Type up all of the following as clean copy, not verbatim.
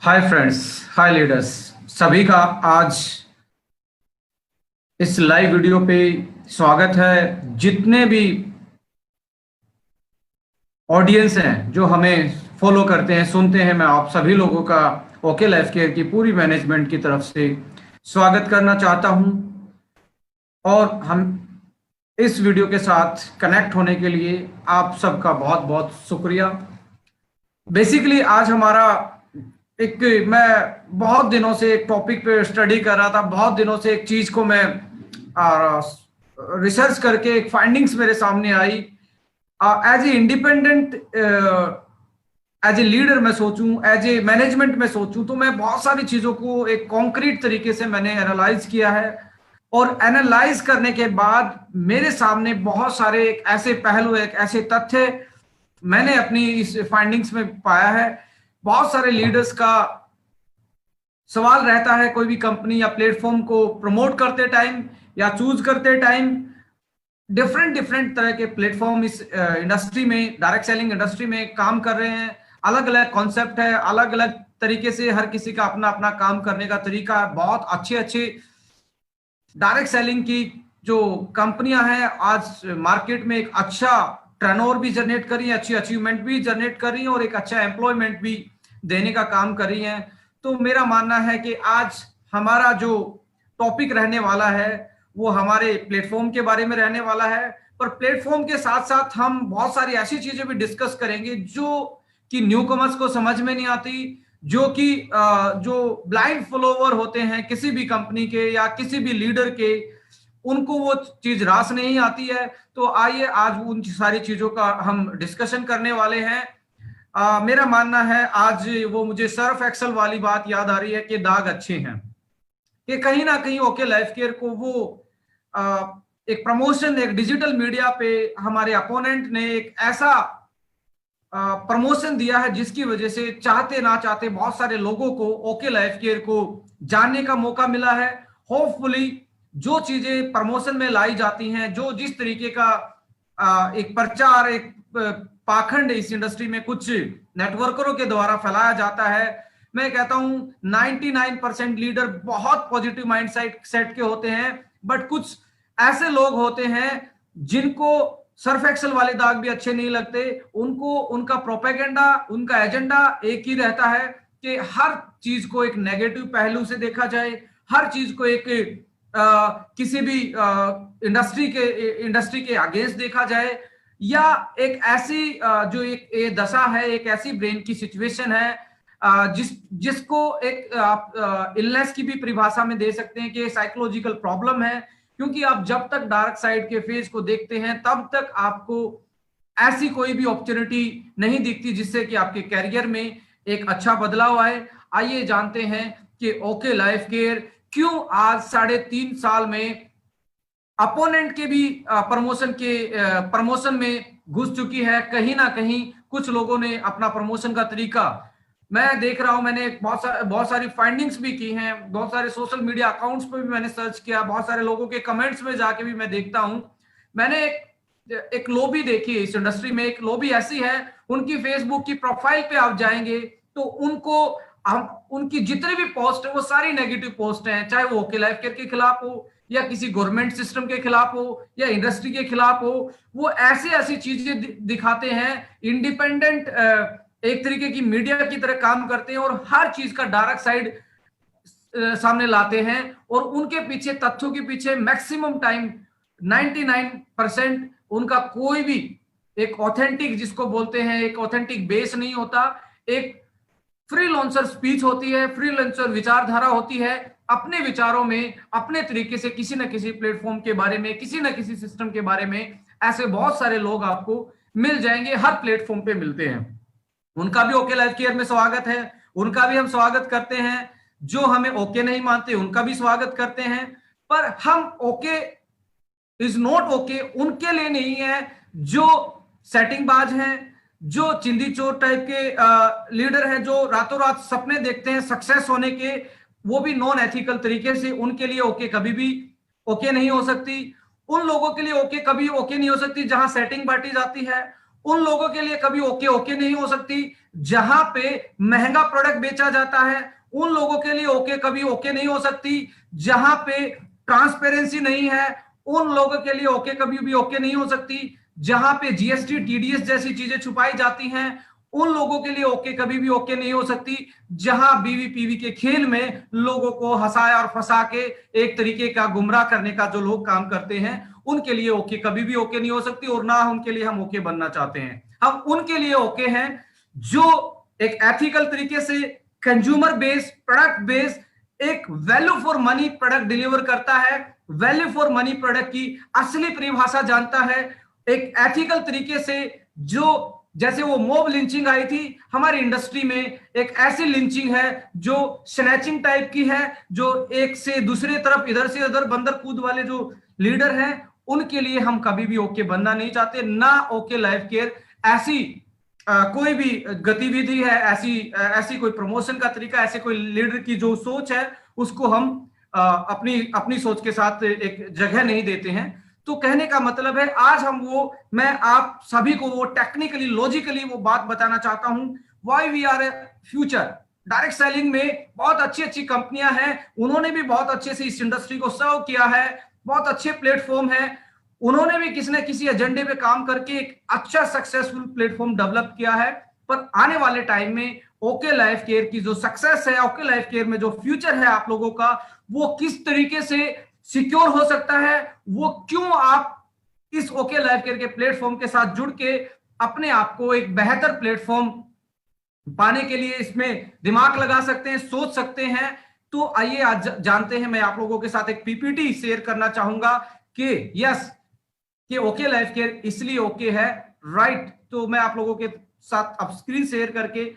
Hi friends, हाय leaders, सभी का आज इस लाइव वीडियो पे स्वागत है। जितने भी ऑडियंस हैं जो हमें फॉलो करते हैं, सुनते हैं, मैं आप सभी लोगों का ओके लाइफ केयर की पूरी मैनेजमेंट की तरफ से स्वागत करना चाहता हूं। और हम इस वीडियो के साथ कनेक्ट होने के लिए आप सबका बहुत बहुत शुक्रिया। बेसिकली आज हमारा एक मैं बहुत दिनों से एक टॉपिक पे स्टडी कर रहा था। बहुत दिनों से एक चीज को मैं रिसर्च करके एक फाइंडिंग्स मेरे सामने आई। As a independent, as a leader मैं सोचूं, एज ए मैनेजमेंट में सोचूं, तो मैं बहुत सारी चीजों को एक कॉन्क्रीट तरीके से मैंने एनालाइज किया है। और एनालाइज करने के बाद मेरे सामने बहुत सारे एक ऐसे पहलू, एक ऐसे तथ्य मैंने अपनी इस फाइंडिंग्स में पाया है। बहुत सारे लीडर्स का सवाल रहता है कोई भी कंपनी या प्लेटफॉर्म को प्रमोट करते टाइम या चूज करते टाइम। डिफरेंट डिफरेंट तरह के प्लेटफॉर्म इस इंडस्ट्री में, डायरेक्ट सेलिंग इंडस्ट्री में काम कर रहे हैं। अलग अलग कॉन्सेप्ट है, अलग अलग तरीके से हर किसी का अपना अपना काम करने का तरीका है। बहुत अच्छे अच्छे डायरेक्ट सेलिंग की जो कंपनियां हैं आज मार्केट में एक अच्छा टर्नओवर भी जनरेट कर रही है, अच्छी अचीवमेंट भी जनरेट कर रही है और एक अच्छा एम्प्लॉयमेंट भी देने का काम कर रही है। तो मेरा मानना है कि आज हमारा जो टॉपिक रहने वाला है वो हमारे प्लेटफॉर्म के बारे में रहने वाला है। पर प्लेटफॉर्म के साथ साथ हम बहुत सारी ऐसी चीजें भी डिस्कस करेंगे जो कि न्यू कमर्स को समझ में नहीं आती, जो कि जो ब्लाइंड फॉलोवर होते हैं किसी भी कंपनी के या किसी भी लीडर के, उनको वो चीज रास नहीं आती है। तो आइए आज उन सारी चीजों का हम डिस्कशन करने वाले हैं। मेरा मानना है आज वो मुझे सर्फ एक्सल वाली बात याद आ रही है कि दाग अच्छे हैं, कि कहीं ना कहीं ओके लाइफ केयर को वो एक प्रमोशन, एक डिजिटल मीडिया पे हमारे अपोनेंट ने एक ऐसा प्रमोशन दिया है जिसकी वजह से चाहते ना चाहते बहुत सारे लोगों को ओके लाइफ केयर को जानने का मौका मिला है। होपफुली जो चीजें प्रमोशन में लाई जाती हैं, जो जिस तरीके का एक प्रचार, एक पाखंड इस इंडस्ट्री में कुछ नेटवर्करों के द्वारा फैलाया जाता है, मैं कहता हूं 99% लीडर बहुत पॉजिटिव माइंड सेट के होते हैं। बट कुछ ऐसे लोग होते हैं जिनको सर्फ एक्सल वाले दाग भी अच्छे नहीं लगते। उनको उनका प्रोपेगेंडा, उनका एजेंडा एक ही रहता है कि हर चीज को एक नेगेटिव पहलू से देखा जाए, हर चीज को एक किसी भी इंडस्ट्री के अगेंस्ट देखा जाए, या एक ऐसी जो एक दशा है, एक ऐसी ब्रेन की सिचुएशन है जिसको एक आप इलनेस की भी परिभाषा में दे सकते हैं कि साइकोलॉजिकल प्रॉब्लम है। क्योंकि आप जब तक डार्क साइड के फेज को देखते हैं तब तक आपको ऐसी कोई भी अपॉर्चुनिटी नहीं दिखती जिससे कि आपके कैरियर में एक अच्छा बदलाव आए। आइए जानते हैं कि ओके लाइफ केयर क्यों आज 3.5 साल में अपोनेंट के भी प्रमोशन में घुस चुकी है। कहीं ना कहीं कुछ लोगों ने अपना प्रमोशन का तरीका, मैं देख रहा हूं, मैंने बहुत सारी फाइंडिंग्स भी की हैं, बहुत सारे सोशल मीडिया अकाउंट्स पे भी मैंने सर्च किया, बहुत सारे लोगों के कमेंट्स में जाके भी मैं देखता हूं। मैंने एक लॉबी देखी है इस इंडस्ट्री में। एक लॉबी ऐसी है, उनकी फेसबुक की प्रोफाइल पे आप जाएंगे तो उनको हम उनकी जितनी भी पोस्ट है वो सारी नेगेटिव पोस्ट हैं, चाहे वो ओके लाइफ केयर के खिलाफ हो या किसी गवर्नमेंट सिस्टम के खिलाफ हो या इंडस्ट्री के खिलाफ हो। वो ऐसी ऐसी चीजें दिखाते हैं, इंडिपेंडेंट एक तरीके की मीडिया की तरह काम करते हैं और हर चीज का डार्क साइड सामने लाते हैं। और उनके पीछे, तथ्यों के पीछे मैक्सिमम टाइम 99% उनका कोई भी एक ऑथेंटिक, जिसको बोलते हैं एक ऑथेंटिक बेस नहीं होता। एक फ्रीलांसर स्पीच होती है, फ्रीलांसर विचारधारा होती है। अपने विचारों में, अपने तरीके से किसी न किसी प्लेटफॉर्म के बारे में, किसी न किसी सिस्टम के बारे में ऐसे बहुत सारे लोग आपको मिल जाएंगे, हर प्लेटफॉर्म पे मिलते हैं। उनका भी ओके लाइफ केयर में स्वागत है, उनका भी हम स्वागत करते हैं। जो हमें ओके नहीं मानते उनका भी स्वागत करते हैं। पर हम ओके इज नॉट ओके उनके लिए नहीं है जो सेटिंग बाज हैं, जो चिंदी चोर टाइप के लीडर हैं, जो रातों रात सपने देखते हैं सक्सेस होने के, वो भी नॉन एथिकल तरीके से। उनके लिए ओके कभी भी ओके नहीं हो सकती। उन लोगों के लिए ओके कभी ओके नहीं हो सकती जहां सेटिंग बांटी जाती है। उन लोगों के लिए कभी ओके ओके नहीं हो सकती जहां पे महंगा प्रोडक्ट बेचा जाता है उन लोगों के लिए ओके कभी ओके नहीं हो सकती। जहां पे ट्रांसपेरेंसी नहीं है उन लोगों के लिए ओके कभी भी ओके नहीं हो सकती। जहां पे जीएसटी टीडीएस जैसी चीजें छुपाई जाती हैं उन लोगों के लिए ओके कभी भी ओके नहीं हो सकती। जहां बीवी पीवी के खेल में लोगों को हंसाया और फंसा के एक तरीके का गुमराह करने का जो लोग काम करते हैं उनके लिए ओके कभी भी ओके नहीं हो सकती, और ना उनके लिए हम ओके बनना चाहते हैं। हम उनके लिए ओके हैं जो एक एथिकल तरीके से कंज्यूमर बेस्ड प्रोडक्ट बेस्ड एक value for money product deliver करता है, वैल्यू फॉर मनी प्रोडक्ट की असली परिभाषा जानता है, एक एथिकल तरीके से। जो जैसे वो मॉब लिंचिंग आई थी हमारी इंडस्ट्री में, एक ऐसी लिंचिंग है जो स्नैचिंग टाइप की है, जो एक से दूसरे तरफ इधर से उधर बंदर कूद वाले जो लीडर हैं उनके लिए हम कभी भी ओके बनना नहीं चाहते। ना ओके लाइफ केयर ऐसी कोई भी गतिविधि है, ऐसी कोई प्रमोशन का तरीका, ऐसे कोई लीडर की जो सोच है उसको हम अपनी अपनी सोच के साथ एक जगह नहीं देते हैं। तो कहने का मतलब है आज मैं आप सभी को वो टेक्निकली लॉजिकली वो बात बताना चाहता हूं why we are a future. Direct selling में बहुत अच्छी अच्छी कंपनियां हैं, उन्होंने भी बहुत अच्छे से इस इंडस्ट्री को सर्व किया है, बहुत अच्छे प्लेटफॉर्म है, उन्होंने भी किसी न किसी एजेंडे पे काम करके एक अच्छा सक्सेसफुल प्लेटफॉर्म डेवलप किया है। पर आने वाले टाइम में ओके लाइफ केयर की जो सक्सेस है, ओके लाइफ केयर में जो फ्यूचर है आप लोगों का, वो किस तरीके से सिक्योर हो सकता है, वो क्यों आप इस ओके लाइफ केयर के प्लेटफॉर्म के साथ जुड़ के अपने आप को एक बेहतर प्लेटफॉर्म पाने के लिए इसमें दिमाग लगा सकते हैं, सोच सकते हैं। तो आइए आज जानते हैं। मैं आप लोगों के साथ एक पीपीटी शेयर करना चाहूंगा कि यस कि ओके लाइफ केयर इसलिए ओके है, राइट। तो मैं आप लोगों के साथ अब स्क्रीन शेयर करके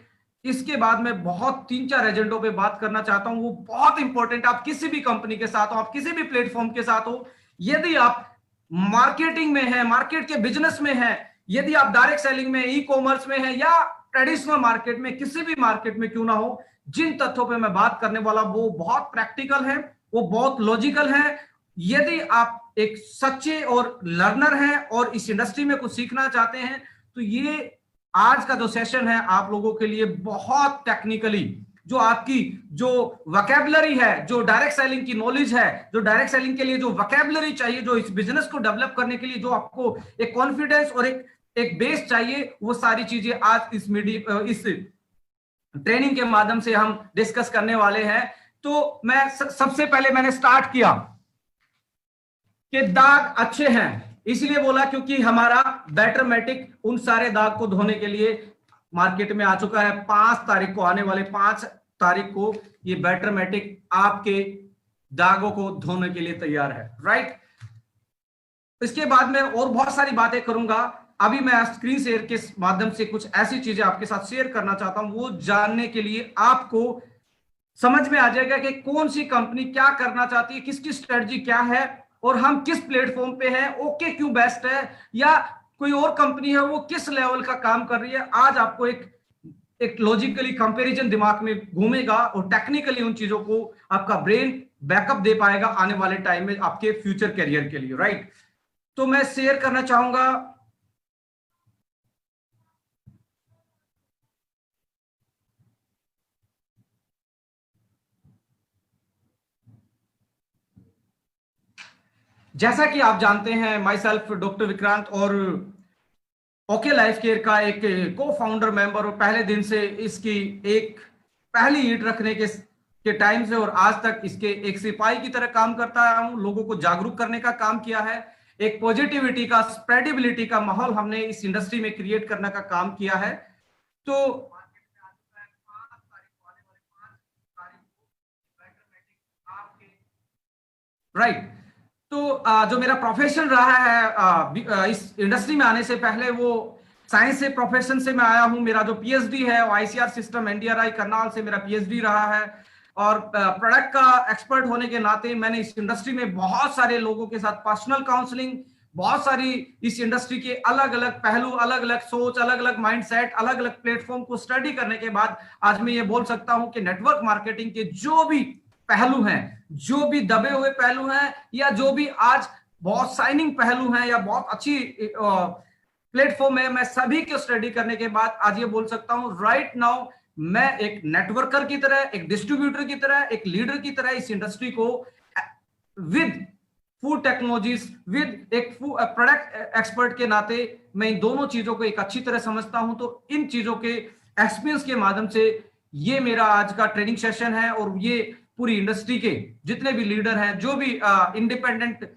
इसके बाद मैं बहुत 3-4 एजेंडों पे बात करना चाहता हूं, वो बहुत इंपॉर्टेंट। आप किसी भी कंपनी के साथ हो, आप किसी भी प्लेटफॉर्म के साथ हो, यदि आप मार्केटिंग में है, मार्केट के बिजनेस में है, यदि आप डायरेक्ट सेलिंग में, ई कॉमर्स में है, या ट्रेडिशनल मार्केट में, किसी भी मार्केट में क्यों ना हो, जिन तथ्यों पे मैं बात करने वाला वो बहुत प्रैक्टिकल है, वो बहुत लॉजिकल है। यदि आप एक सच्चे और लर्नर हैं और इस इंडस्ट्री में कुछ सीखना चाहते हैं तो ये आज का जो सेशन है आप लोगों के लिए बहुत टेक्निकली, जो आपकी जो वोकैबुलरी है, जो डायरेक्ट सेलिंग की नॉलेज है, जो डायरेक्ट सेलिंग के लिए जो वोकैबुलरी चाहिए, जो इस बिजनेस को डेवलप करने के लिए जो आपको एक कॉन्फिडेंस और एक बेस चाहिए, वो सारी चीजें आज इस ट्रेनिंग के माध्यम से हम डिस्कस करने वाले हैं। तो मैं सबसे पहले मैंने स्टार्ट किया कि दाग अच्छे हैं, इसलिए बोला क्योंकि हमारा बैटरमेटिक उन सारे दाग को धोने के लिए मार्केट में आ चुका है। 5 तारीख को, आने वाले 5 तारीख को ये बैटरमेटिक आपके दागों को धोने के लिए तैयार है, राइट। इसके बाद में और बहुत सारी बातें करूंगा। अभी मैं स्क्रीन शेयर के माध्यम से कुछ ऐसी चीजें आपके साथ शेयर करना चाहता हूं, वो जानने के लिए आपको समझ में आ जाएगा कि कौन सी कंपनी क्या करना चाहती है, किसकी स्ट्रेटजी क्या है, और हम किस प्लेटफॉर्म पे हैं, ओके क्यों बेस्ट है, या कोई और कंपनी है वो किस लेवल का काम कर रही है। आज आपको एक लॉजिकली कंपैरिजन दिमाग में घूमेगा और टेक्निकली उन चीजों को आपका ब्रेन बैकअप दे पाएगा आने वाले टाइम में आपके फ्यूचर करियर के लिए, राइट। तो मैं शेयर करना चाहूंगा जैसा कि आप जानते हैं, माई सेल्फ डॉक्टर विक्रांत और ओके लाइफ केयर का एक को फाउंडर मेंबर, और पहले दिन से इसकी एक पहली ईंट रखने के टाइम से और आज तक इसके एक सिपाही की तरह काम करता आया हूं। लोगों को जागरूक करने का काम किया है, एक पॉजिटिविटी का, स्प्रेडेबिलिटी का माहौल हमने इस इंडस्ट्री में क्रिएट करने का काम किया है। तो राइट। तो जो मेरा प्रोफेशन रहा है इस इंडस्ट्री में आने से पहले, वो साइंस से प्रोफेशन से मैं आया हूं। मेरा जो पीएचडी है वो आईसीआर सिस्टम एनडीआरआई करनाल से मेरा पीएचडी रहा है, और प्रोडक्ट का एक्सपर्ट होने के नाते मैंने इस इंडस्ट्री में बहुत सारे लोगों के साथ पर्सनल काउंसलिंग, बहुत सारी इस इंडस्ट्री के अलग अलग पहलू, अलग अलग सोच, अलग अलग माइंडसेट, अलग अलग प्लेटफॉर्म को स्टडी करने के बाद आज मैं ये बोल सकता हूं कि नेटवर्क मार्केटिंग के जो भी पहलू हैं, जो भी दबे हुए पहलू हैं, या जो भी आज बहुत शाइनिंग पहलू हैं, या बहुत अच्छी प्लेटफॉर्म है। मैं सभी को स्टडी करने के बाद आज ये बोल सकता हूं, राइट नाउ मैं एक नेटवर्कर की तरह, एक डिस्ट्रीब्यूटर की तरह, एक लीडर की तरह इस इंडस्ट्री को विद फूड टेक्नोलॉजीज, विद एक प्रोडक्ट एक्सपर्ट के नाते मैं इन दोनों चीजों को एक अच्छी तरह समझता हूं। तो इन चीजों के एक्सपीरियंस के माध्यम से ये मेरा आज का ट्रेनिंग सेशन है, और ये पूरी इंडस्ट्री के जितने भी लीडर हैं, जो भी इंडिपेंडेंट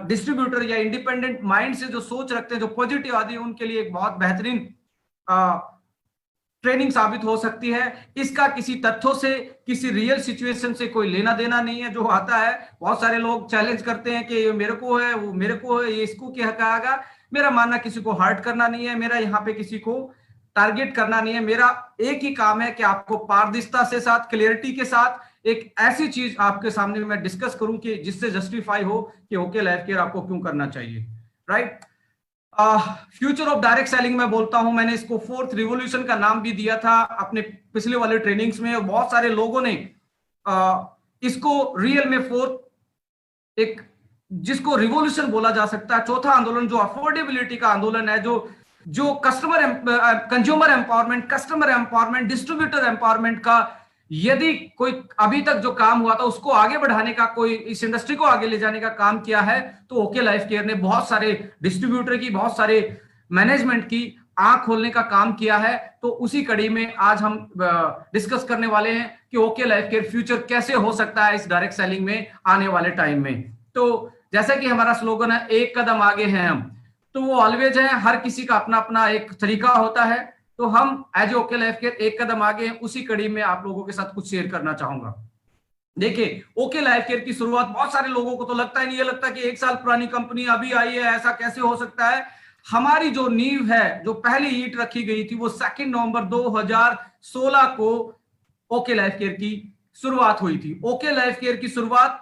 डिस्ट्रीब्यूटर या इंडिपेंडेंट माइंड से जो सोच रखते हैं, जो पॉजिटिव आदि, उनके लिए एक बहुत बेहतरीन ट्रेनिंग साबित हो सकती है। इसका किसी तथ्यों से, किसी रियल सिचुएशन से कोई लेना देना नहीं है। जो आता है, बहुत सारे लोग चैलेंज करते हैं कि ये मेरे को है, वो मेरे को है, ये इसको क्या कहेगा। मेरा मानना किसी को हर्ट करना नहीं है, मेरा यहाँ पे किसी को टारगेट करना नहीं है। मेरा एक ही काम है कि आपको पारदर्शिता से साथ, क्लियरिटी के साथ एक ऐसी चीज आपके सामने मैं डिस्कस करूं कि जिससे जस्टिफाई हो कि ओके लाइफ केयर आपको क्यों करना चाहिए, right. Future of direct selling में बोलता हूं, मैंने इसको फोर्थ रिवॉल्यूशन का नाम भी दिया था अपने पिछले वाले ट्रेनिंग्स में, और बहुत सारे लोगों ने इसको रियल में फोर्थ, एक जिसको रिवॉल्यूशन बोला जा सकता है, चौथा आंदोलन जो अफोर्डेबिलिटी का आंदोलन है, जो customer consumer empowerment, customer empowerment, distributor empowerment का यदि कोई अभी तक जो काम हुआ था उसको आगे बढ़ाने का, कोई इस इंडस्ट्री को आगे ले जाने का काम किया है, तो ओके लाइफ केयर ने बहुत सारे डिस्ट्रीब्यूटर की, बहुत सारे मैनेजमेंट की आंख खोलने का काम किया है। तो उसी कड़ी में आज हम डिस्कस करने वाले हैं कि ओके लाइफ केयर फ्यूचर कैसे हो सकता है इस डायरेक्ट सेलिंग में आने वाले टाइम में। तो जैसा कि हमारा स्लोगन है, एक कदम आगे हैं हम, तो वो ऑलवेज है, हर किसी का अपना अपना एक तरीका होता है। तो हम एज ओके लाइफ केयर एक कदम आगे हैं, उसी कड़ी में आप लोगों के साथ कुछ शेयर करना चाहूंगा। देखिए, ओके लाइफ केयर की शुरुआत, बहुत सारे लोगों को तो लगता ही नहीं, ये लगता है कि 1 साल पुरानी कंपनी अभी आई है, ऐसा कैसे हो सकता है। हमारी जो नींव है, जो पहली ईंट रखी गई थी, वो 2 नवंबर 2016 को ओके लाइफ केयर की शुरुआत हुई थी। ओके लाइफ केयर की शुरुआत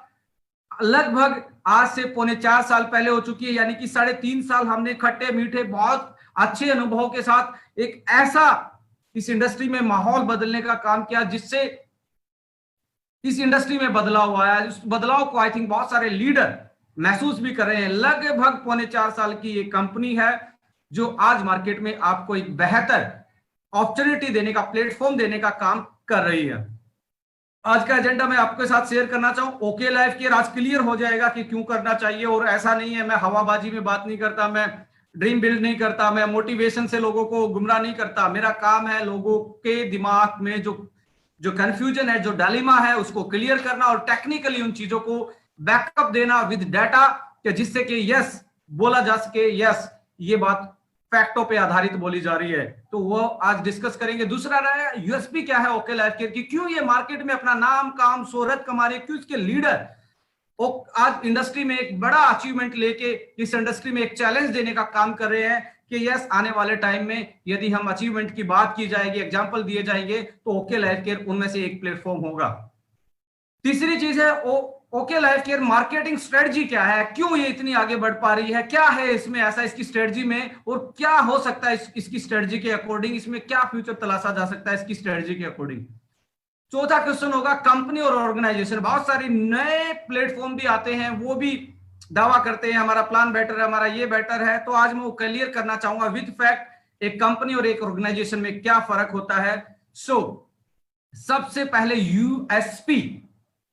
लगभग आज से 3.25 साल पहले हो चुकी है, यानी कि 3.5 साल हमने खट्टे मीठे बहुत अच्छे अनुभव के साथ एक ऐसा इस इंडस्ट्री में माहौल बदलने का काम किया जिससे इस इंडस्ट्री में बदलाव आया। उस बदलाव को आई थिंक बहुत सारे लीडर महसूस भी कर रहे हैं। लगभग 3.25 साल की ये कंपनी है जो आज मार्केट में आपको एक बेहतर अपॉर्चुनिटी देने का, प्लेटफॉर्म देने का काम कर रही है। आज का एजेंडा मैं आपके साथ शेयर करना चाहूं, ओके लाइफ केयर आज क्लियर हो जाएगा कि क्यों करना चाहिए। और ऐसा नहीं है, मैं हवाबाजी में बात नहीं करता, मैं ड्रीम बिल्ड नहीं करता, मैं मोटिवेशन से लोगों को गुमराह नहीं करता। मेरा काम है लोगों के दिमाग में जो कंफ्यूजन है, जो डायलेमा है, उसको क्लियर करना और टेक्निकली उन चीजों को बैकअप देना विद डाटा, जिससे कि यस बोला जा सके, यस ये बात फैक्टों पे आधारित बोली जा रही है। तो वो आज डिस्कस करेंगे। दूसरा रहा यूएसपी क्या है ओके लाइफ केयर की, क्यों ये मार्केट में अपना नाम काम शोहरत कमा रहे, क्यों इसके लीडर आज इंडस्ट्री में एक बड़ा अचीवमेंट लेके इस इंडस्ट्री में एक चैलेंज देने का काम कर रहे हैं कि यस आने वाले टाइम में यदि हम अचीवमेंट की बात की जाएगी, एग्जांपल दिए जाएंगे, तो ओके लाइफ केयर उनमें से एक प्लेटफॉर्म होगा। तीसरी चीज है okay life care marketing strategy क्या है, क्यों ये इतनी आगे बढ़ पा रही है, क्या है इसमें ऐसा इसकी स्ट्रेटजी में, और क्या हो सकता है इसकी स्ट्रेटजी के अकॉर्डिंग, इसमें क्या फ्यूचर तलाशा जा सकता है इसकी स्ट्रेटजी के अकॉर्डिंग। चौथा क्वेश्चन होगा कंपनी और ऑर्गेनाइजेशन। बहुत सारे नए प्लेटफॉर्म भी आते हैं, वो भी दावा करते हैं हमारा प्लान बेटर है, हमारा ये बेटर है। तो आज मैं वो क्लियर करना चाहूंगा विद फैक्ट एक कंपनी और एक ऑर्गेनाइजेशन में क्या फर्क होता है। सबसे पहले यूएसपी,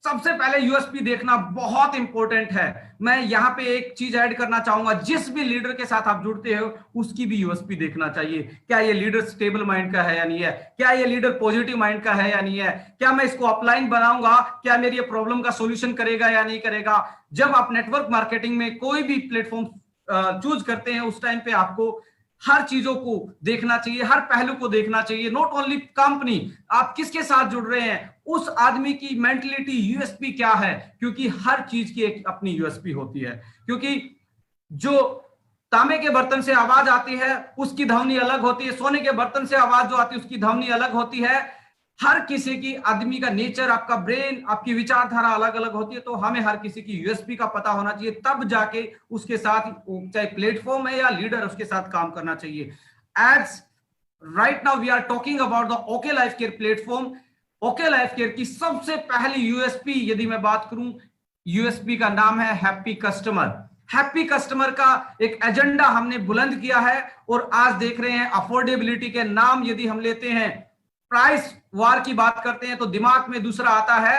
सबसे पहले यूएसपी देखना बहुत इंपॉर्टेंट है। मैं यहां पे एक चीज ऐड करना चाहूंगा, जिस भी लीडर के साथ आप जुड़ते हो उसकी भी यूएसपी देखना चाहिए। क्या ये लीडर स्टेबल माइंड का है या नहीं है, क्या ये लीडर पॉजिटिव माइंड का है या नहीं है, क्या मैं इसको अपलाइन बनाऊंगा, क्या मेरी प्रॉब्लम का सोल्यूशन करेगा या नहीं करेगा। जब आप नेटवर्क मार्केटिंग में कोई भी प्लेटफॉर्म चूज करते हैं, उस टाइम पे आपको हर चीजों को देखना चाहिए, हर पहलू को देखना चाहिए। नॉट ओनली कंपनी, आप किसके साथ जुड़ रहे हैं, उस आदमी की मेंटलिटी, यूएसपी क्या है, क्योंकि हर चीज की एक अपनी यूएसपी होती है। क्योंकि जो तांबे के बर्तन से आवाज आती है उसकी ध्वनि अलग होती है, सोने के बर्तन से आवाज जो आती है उसकी ध्वनि अलग होती है। हर किसी की, आदमी का नेचर, आपका ब्रेन, आपकी विचारधारा अलग अलग होती है। तो हमें हर किसी की यूएसपी का पता होना चाहिए, तब जाके उसके साथ, चाहे प्लेटफॉर्म है या लीडर, उसके साथ काम करना चाहिए। As right now we are talking about the OK life Care platform. OK life Care की सबसे पहली यूएसपी यदि मैं बात करूं, यूएसपी का नाम है हैप्पी कस्टमर। हैप्पी कस्टमर का एक एजेंडा हमने बुलंद किया है। और आज देख रहे हैं अफोर्डेबिलिटी के नाम यदि हम लेते हैं, प्राइस वार की बात करते हैं तो दिमाग में दूसरा आता है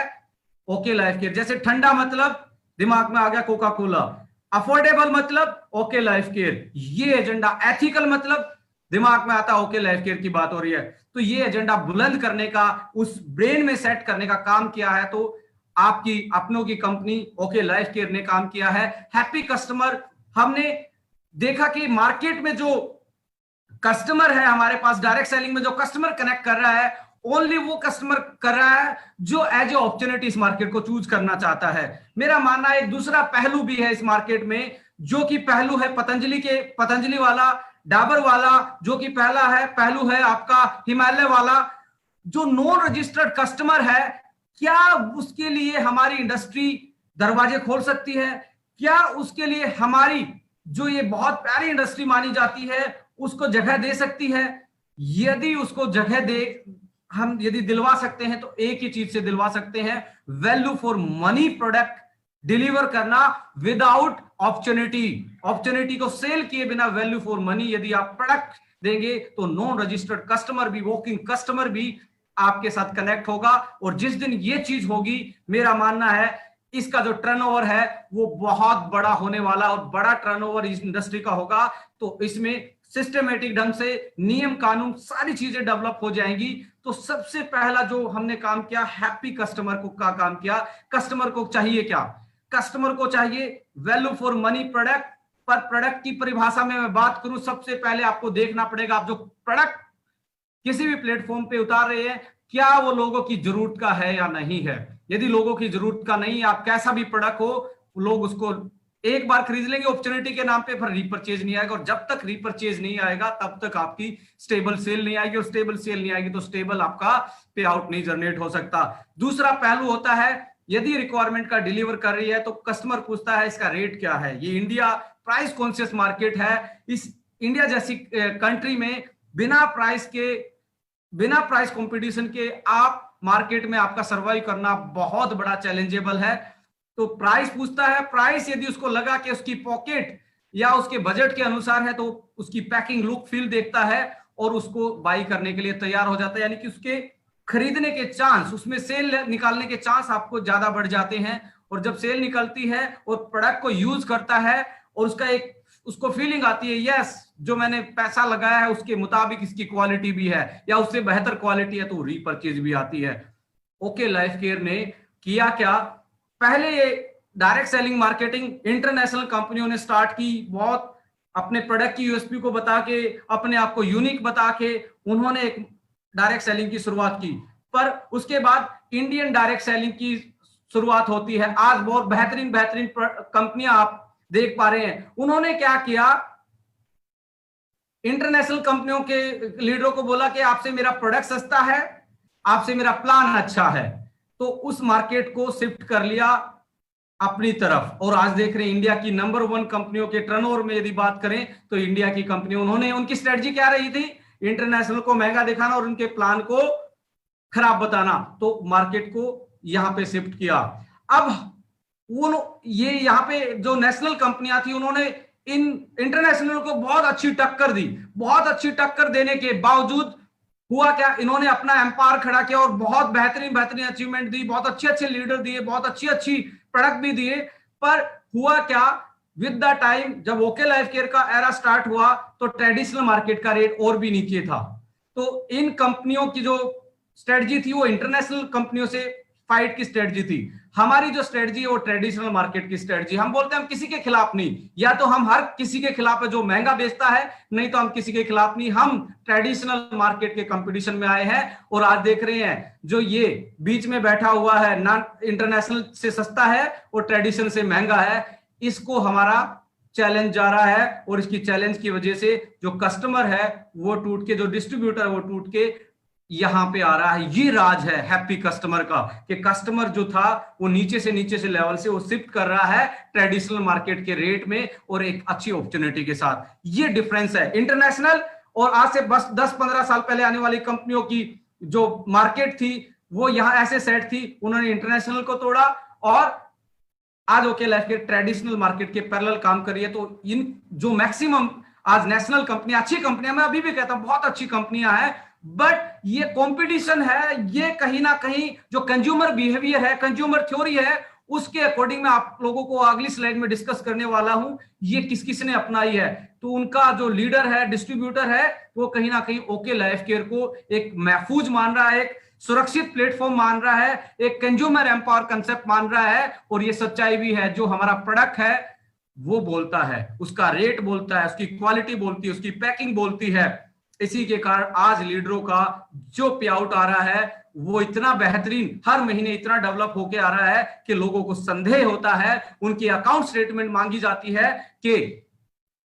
ओके लाइफ केयर। जैसे ठंडा मतलब दिमाग में आ गया कोका कोला, अफोर्डेबल मतलब ओके लाइफ केयर, ये एजेंडा। एथिकल मतलब दिमाग में आता ओके लाइफ केयर की बात हो रही है। तो ये एजेंडा बुलंद करने का, उस ब्रेन में सेट करने का काम किया है तो आपकी अपनों की कंपनी ओके लाइफ केयर ने काम किया है। हैप्पी कस्टमर, हमने देखा कि मार्केट में जो कस्टमर है हमारे पास, डायरेक्ट सेलिंग में जो कस्टमर कनेक्ट कर रहा है, ओनली वो कस्टमर कर रहा है जो एज ए अपॉर्चुनिटी इस मार्केट को चूज करना चाहता है। मेरा मानना है एक दूसरा पहलू भी है इस मार्केट में, जो कि पहलू है पतंजलि वाला, डाबर वाला, जो कि पहलू है आपका हिमालय वाला। जो नॉन रजिस्टर्ड कस्टमर है, क्या उसके लिए हमारी इंडस्ट्री दरवाजे खोल सकती है? क्या उसके लिए हमारी जो ये बहुत प्यारी इंडस्ट्री मानी जाती है उसको जगह दे सकती है? यदि उसको जगह दे, हम यदि दिलवा सकते हैं तो एक ही चीज से दिलवा सकते हैं, value for money product deliver करना विदाउट अपॉर्चुनिटी को सेल किए बिना वैल्यू फॉर मनी यदि आप प्रोडक्ट देंगे तो नॉन रजिस्टर्ड कस्टमर भी, वॉकिंग कस्टमर भी आपके साथ कनेक्ट होगा। और जिस दिन ये चीज होगी, मेरा मानना है इसका जो टर्नओवर है वो बहुत बड़ा होने वाला, और बड़ा टर्नओवर इस इंडस्ट्री का होगा। तो इसमें सिस्टमेटिक ढंग से नियम कानून सारी चीजें डेवलप हो जाएंगी। तो सबसे पहला जो हमने काम किया, हैप्पी कस्टमर को का काम किया। कस्टमर को चाहिए क्या? कस्टमर को चाहिए वैल्यू फॉर मनी प्रोडक्ट। पर प्रोडक्ट की परिभाषा में मैं बात करूं, सबसे पहले आपको देखना पड़ेगा आप जो प्रोडक्ट किसी भी प्लेटफॉर्म पे उतार रहे हैं, क्या वो लोगों की जरूरत का है या नहीं है। यदि लोगों की जरूरत का नहीं, आप कैसा भी प्रोडक्ट हो, लोग उसको एक बार खरीद लेंगे अपॉर्चुनिटी के नाम पे, फिर रीपरचेज नहीं आएगा। और जब तक रीपरचेज नहीं आएगा तब तक आपकी स्टेबल सेल नहीं आएगी, और स्टेबल सेल नहीं आएगी तो स्टेबल आपका पे आउट नहीं जनरेट हो सकता। दूसरा पहलू होता है, यदि रिक्वायरमेंट का डिलीवर कर रही है तो कस्टमर पूछता है इसका रेट क्या है। ये इंडिया प्राइस कॉन्शियस मार्केट है। इस इंडिया जैसी कंट्री में बिना प्राइस कंपटीशन के आप मार्केट में आपका सर्वाइव करना बहुत बड़ा चैलेंजेबल है। तो प्राइस पूछता है, प्राइस यदि उसको लगा कि उसकी पॉकेट या उसके बजट के अनुसार है तो उसकी पैकिंग लुक फील देखता है और उसको बाई करने के लिए तैयार हो जाता है। यानी कि उसके खरीदने के चांस, उसमें सेल निकालने के चांस आपको ज्यादा बढ़ जाते हैं। और जब सेल निकलती है और प्रोडक्ट को यूज करता है और उसको फीलिंग आती है यस जो मैंने पैसा लगाया है उसके मुताबिक इसकी क्वालिटी भी है या उससे बेहतर क्वालिटी है, तो रीपरचेज भी आती है। ओके लाइफ केयर ने किया क्या, पहले ये डायरेक्ट सेलिंग मार्केटिंग इंटरनेशनल कंपनियों ने स्टार्ट की, बहुत अपने प्रोडक्ट की यूएसपी को बता के, अपने आप को यूनिक बता के उन्होंने एक डायरेक्ट सेलिंग की शुरुआत की। पर उसके बाद इंडियन डायरेक्ट सेलिंग की शुरुआत होती है। आज बहुत बेहतरीन कंपनियां आप देख पा रहे हैं। उन्होंने क्या किया, इंटरनेशनल कंपनियों के लीडरों को बोला कि आपसे मेरा प्रोडक्ट सस्ता है, आपसे मेरा प्लान अच्छा है, तो उस मार्केट को शिफ्ट कर लिया अपनी तरफ। और आज देख रहे हैं इंडिया की नंबर 1 कंपनियों के टर्नओवर में यदि बात करें तो इंडिया की कंपनी, उन्होंने उनकी स्ट्रेटजी क्या रही थी, इंटरनेशनल को महंगा दिखाना और उनके प्लान को खराब बताना। तो मार्केट को यहां पे शिफ्ट किया। अब ये यहाँ पे जो नेशनल कंपनियां थी उन्होंने इन इंटरनेशनल को बहुत अच्छी टक्कर दी। बहुत अच्छी टक्कर देने के बावजूद हुआ क्या, इन्होंने अपना एम्पायर खड़ा किया और बहुत बेहतरीन अचीवमेंट दी, बहुत अच्छे लीडर दिए, बहुत अच्छी प्रोडक्ट भी दिए। पर हुआ क्या, विद द टाइम जब ओके लाइफ केयर का एरा स्टार्ट हुआ तो ट्रेडिशनल मार्केट का रेट और भी नीचे था। तो इन कंपनियों की जो स्ट्रेटजी थी वो इंटरनेशनल कंपनियों से फाइट की स्ट्रेटजी थी। हमारी जो स्ट्रेटजी है वो ट्रेडिशनल मार्केट की स्ट्रेटजी। हम बोलते हैं हम किसी के खिलाफ नहीं, या तो हम हर किसी के खिलाफ है जो महंगा बेचता है, नहीं तो हम किसी के खिलाफ नहीं, हम ट्रेडिशनल मार्केट के कंपटीशन में आए हैं। और आज देख रहे हैं जो ये बीच में बैठा हुआ है, नॉन इंटरनेशनल से सस्ता है और ट्रेडिशनल से महंगा है, इसको हमारा चैलेंज जा रहा है। और इसकी चैलेंज की वजह से जो कस्टमर है वो टूट के, जो डिस्ट्रीब्यूटर है वो टूट के यहां पे आ रहा है। ये राज है हैप्पी कस्टमर का, कि कस्टमर जो था वो नीचे से लेवल से वो शिफ्ट कर रहा है ट्रेडिशनल मार्केट के रेट में और एक अच्छी अपॉर्चुनिटी के साथ। ये डिफरेंस है इंटरनेशनल और आज से बस 10-15 साल पहले आने वाली कंपनियों की जो मार्केट थी वो यहां ऐसे सेट थी, उन्होंने इंटरनेशनल को तोड़ा और आज ओके लाइफ के ट्रेडिशनल मार्केट के पैरेलल काम कर रही है। तो इन जो मैक्सिमम आज नेशनल कंपनी, अच्छी कंपनियां, मैं अभी भी कहता हूं बहुत अच्छी कंपनियां हैं, बट ये कंपटीशन है, ये कहीं ना कहीं जो कंज्यूमर बिहेवियर है, कंज्यूमर थ्योरी है, उसके अकॉर्डिंग मैं आप लोगों को अगली स्लाइड में डिस्कस करने वाला हूं, ये किस किस ने अपनाई है। तो उनका जो लीडर है, डिस्ट्रीब्यूटर है, वो कहीं ना कहीं ओके लाइफ केयर को एक महफूज मान रहा है, एक सुरक्षित प्लेटफॉर्म मान रहा है, एक कंज्यूमर एम्पावर कंसेप्ट मान रहा है। और ये सच्चाई भी है, जो हमारा प्रोडक्ट है वो बोलता है, उसका रेट बोलता है, उसकी क्वालिटी बोलती है, उसकी पैकिंग बोलती है। इसी के कारण आज लीडरों का जो पे आउट आ रहा है वो इतना बेहतरीन, हर महीने इतना डेवलप होके आ रहा है कि लोगों को संदेह होता है, उनकी अकाउंट स्टेटमेंट मांगी जाती है कि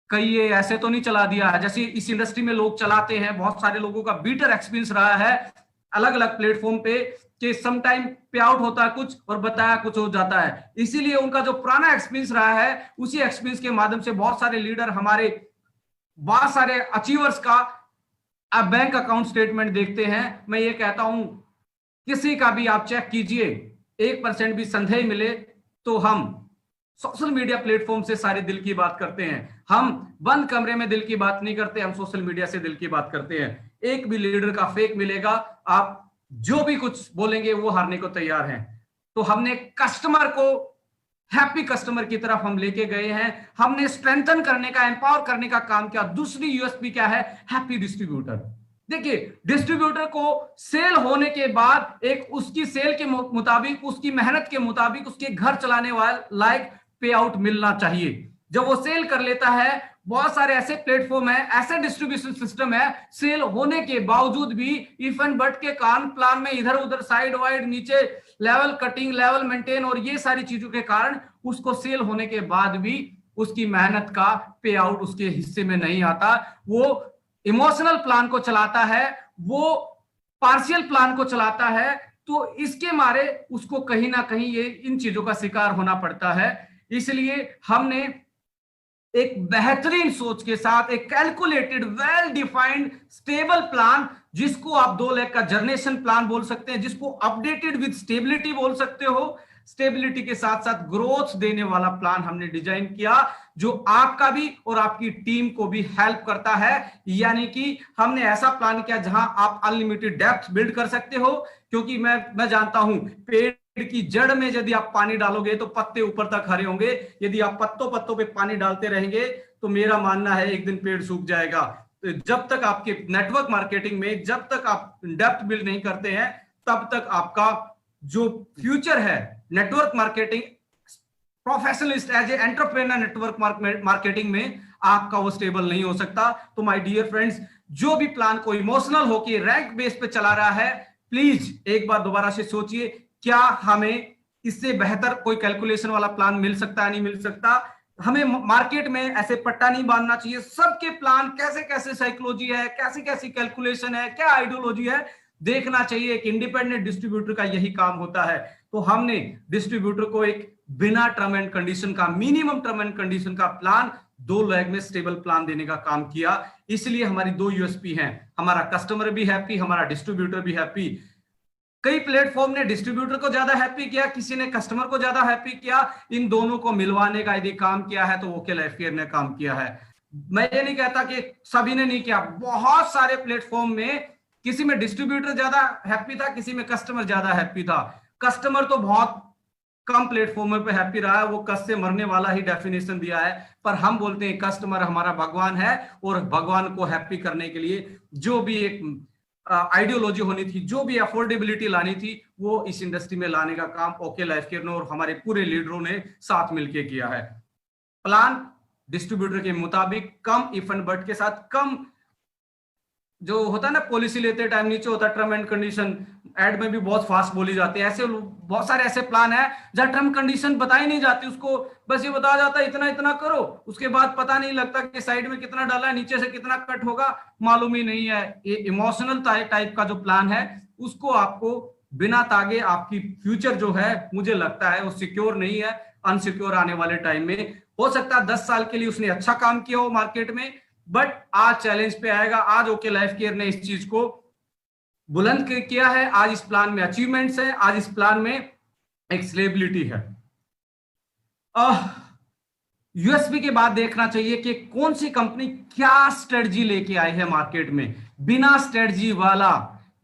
कहीं ये ऐसे तो नहीं चला दिया है, जैसे इस इंडस्ट्री में लोग चलाते हैं। बहुत सारे लोगों का बीटर एक्सपीरियंस रहा है अलग अलग प्लेटफॉर्म पे कि सम टाइम पे आउट होता है कुछ और बताया कुछ हो जाता है। इसीलिए उनका जो पुराना एक्सपीरियंस रहा है, उसी एक्सपीरियंस के माध्यम से बहुत सारे लीडर हमारे, बहुत सारे अचीवर्स का आप बैंक अकाउंट स्टेटमेंट देखते हैं। मैं ये कहता हूं किसी का भी आप चेक कीजिए, 1% भी संदेह मिले तो हम सोशल मीडिया प्लेटफॉर्म से सारे दिल की बात करते हैं। हम बंद कमरे में दिल की बात नहीं करते, हम सोशल मीडिया से दिल की बात करते हैं। एक भी लीडर का फेक मिलेगा, आप जो भी कुछ बोलेंगे वो हारने को तैयार हैं। तो हमने कस्टमर को हैप्पी कस्टमर की तरफ हम लेके गए हैं, हमने स्ट्रेंथन करने का, एम्पावर करने का काम किया। दूसरी यूएसपी क्या है? Happy distributor. देखिए, डिस्ट्रीब्यूटर को सेल होने के बाद एक उसकी सेल के मुताबिक, उसकी मेहनत के मुताबिक उसके घर चलाने वाले लायक पे आउट मिलना चाहिए। जब वो सेल कर लेता है, बहुत सारे ऐसे प्लेटफॉर्म है, ऐसे डिस्ट्रीब्यूशन सिस्टम है, सेल होने के बावजूद भी इफ एंड बट के कारण प्लान में इधर उधर साइड वाइड नीचे लेवल कटिंग, लेवल मेंटेन और ये सारी चीजों के कारण उसको सेल होने के बाद भी उसकी मेहनत का पे आउट उसके हिस्से में नहीं आता। वो इमोशनल प्लान को चलाता है, वो पार्शियल प्लान को चलाता है। तो इसके मारे उसको कहीं ना कहीं ये इन चीजों का शिकार होना पड़ता है। इसलिए हमने एक बेहतरीन सोच के साथ एक calculated, well defined, stable plan, जिसको आप 2 लाख का जर्नेशन प्लान बोल सकते हैं, जिसको अपडेटेड विद स्टेबिलिटी बोल सकते हो, स्टेबिलिटी के साथ साथ ग्रोथ देने वाला प्लान हमने डिजाइन किया, जो आपका भी और आपकी टीम को भी हेल्प करता है। यानी कि हमने ऐसा प्लान किया जहां आप अनलिमिटेड डेप्थ बिल्ड कर सकते हो, क्योंकि मैं जानता हूं पेड़ की जड़ में यदि आप पानी डालोगे तो पत्ते ऊपर तक हरे होंगे, यदि आप पत्तों पत्तों पे पानी डालते रहेंगे तो मेरा मानना है एक दिन पेड़ सूख जाएगा। तो जब तक आपके नेटवर्क मार्केटिंग में जब तक आप डेप्थ बिल्ड नहीं करते हैं, तब तक आपका जो फ्यूचर है network marketing, professionalist as a entrepreneur network marketing में आपका वो स्टेबल नहीं हो सकता। तो माय डियर फ्रेंड्स, जो भी प्लान को इमोशनल होकर रैंक बेस पे चला रहा है, प्लीज एक बार दोबारा से सोचिए, क्या हमें इससे बेहतर कोई कैलकुलेशन वाला प्लान मिल सकता है? नहीं मिल सकता। हमें मार्केट में ऐसे पट्टा नहीं बांधना चाहिए। सबके प्लान कैसे कैसे साइकोलॉजी है, कैसी कैसी कैलकुलेशन है, क्या आइडियोलॉजी है, देखना चाहिए। एक इंडिपेंडेंट डिस्ट्रीब्यूटर का यही काम होता है। तो हमने डिस्ट्रीब्यूटर को एक बिना टर्म एंड कंडीशन का, मिनिमम टर्म एंड कंडीशन का प्लान, 2 लाख में स्टेबल प्लान देने का काम किया। इसलिए हमारी 2 यूएसपी हैं, हमारा कस्टमर भी हैप्पी, हमारा डिस्ट्रीब्यूटर भी हैप्पी। कई प्लेटफॉर्म ने डिस्ट्रीब्यूटर को ज्यादा हैप्पी किया, किसी ने कस्टमर को ज्यादा हैप्पी किया। इन दोनों को मिलवाने का यदि काम किया है तो ओके लाइफ केयर ने काम किया है। मैं ये नहीं कहता कि सभी ने नहीं किया, बहुत सारे प्लेटफॉर्म में किसी में डिस्ट्रीब्यूटर ज्यादा हैप्पी था, किसी में कस्टमर ज्यादा हैप्पी था। कस्टमर तो बहुत कम प्लेटफॉर्म पे हैप्पी रहा है, वो कस से मरने वाला ही डेफिनेशन दिया है। पर हम बोलते हैं कस्टमर हमारा भगवान है, और भगवान को हैप्पी करने के लिए जो भी एक आइडियोलॉजी होनी थी, जो भी अफोर्डेबिलिटी लानी थी, वो इस इंडस्ट्री में लाने का काम ओके लाइफ केयर ने और हमारे पूरे लीडरों ने साथ मिलकर किया है। प्लान डिस्ट्रीब्यूटर के मुताबिक, कम इफ एंड बट के साथ, कम जो होता है ना पॉलिसी लेते टाइम नीचे होता है टर्म एंड कंडीशन, एड में भी बहुत फास्ट बोली जाती है। ऐसे बहुत सारे ऐसे प्लान है जहां टर्म कंडीशन बताई नहीं जाती, उसको बस ये बताया जाता है इतना इतना करो, उसके बाद पता नहीं लगता कि साइड में कितना डाला है, नीचे से कितना कट होगा, मालूम ही नहीं है। ये इमोशनल टाइप का जो प्लान है, उसको आपको बिना तागे आपकी फ्यूचर जो है, मुझे लगता है वो सिक्योर नहीं है, अनसिक्योर आने वाले टाइम में। हो सकता है 10 साल के लिए उसने अच्छा काम किया हो मार्केट में, बट आज चैलेंज पे आएगा। आज ओके लाइफ केयर ने इस चीज को बुलंद किया है, आज इस प्लान में अचीवमेंट्स है, आज इस प्लान में एक स्टेबिलिटी है। यूएसपी के बाद देखना चाहिए कि कौन सी कंपनी क्या स्ट्रेटजी लेके आई है मार्केट में, बिना स्ट्रेटजी वाला,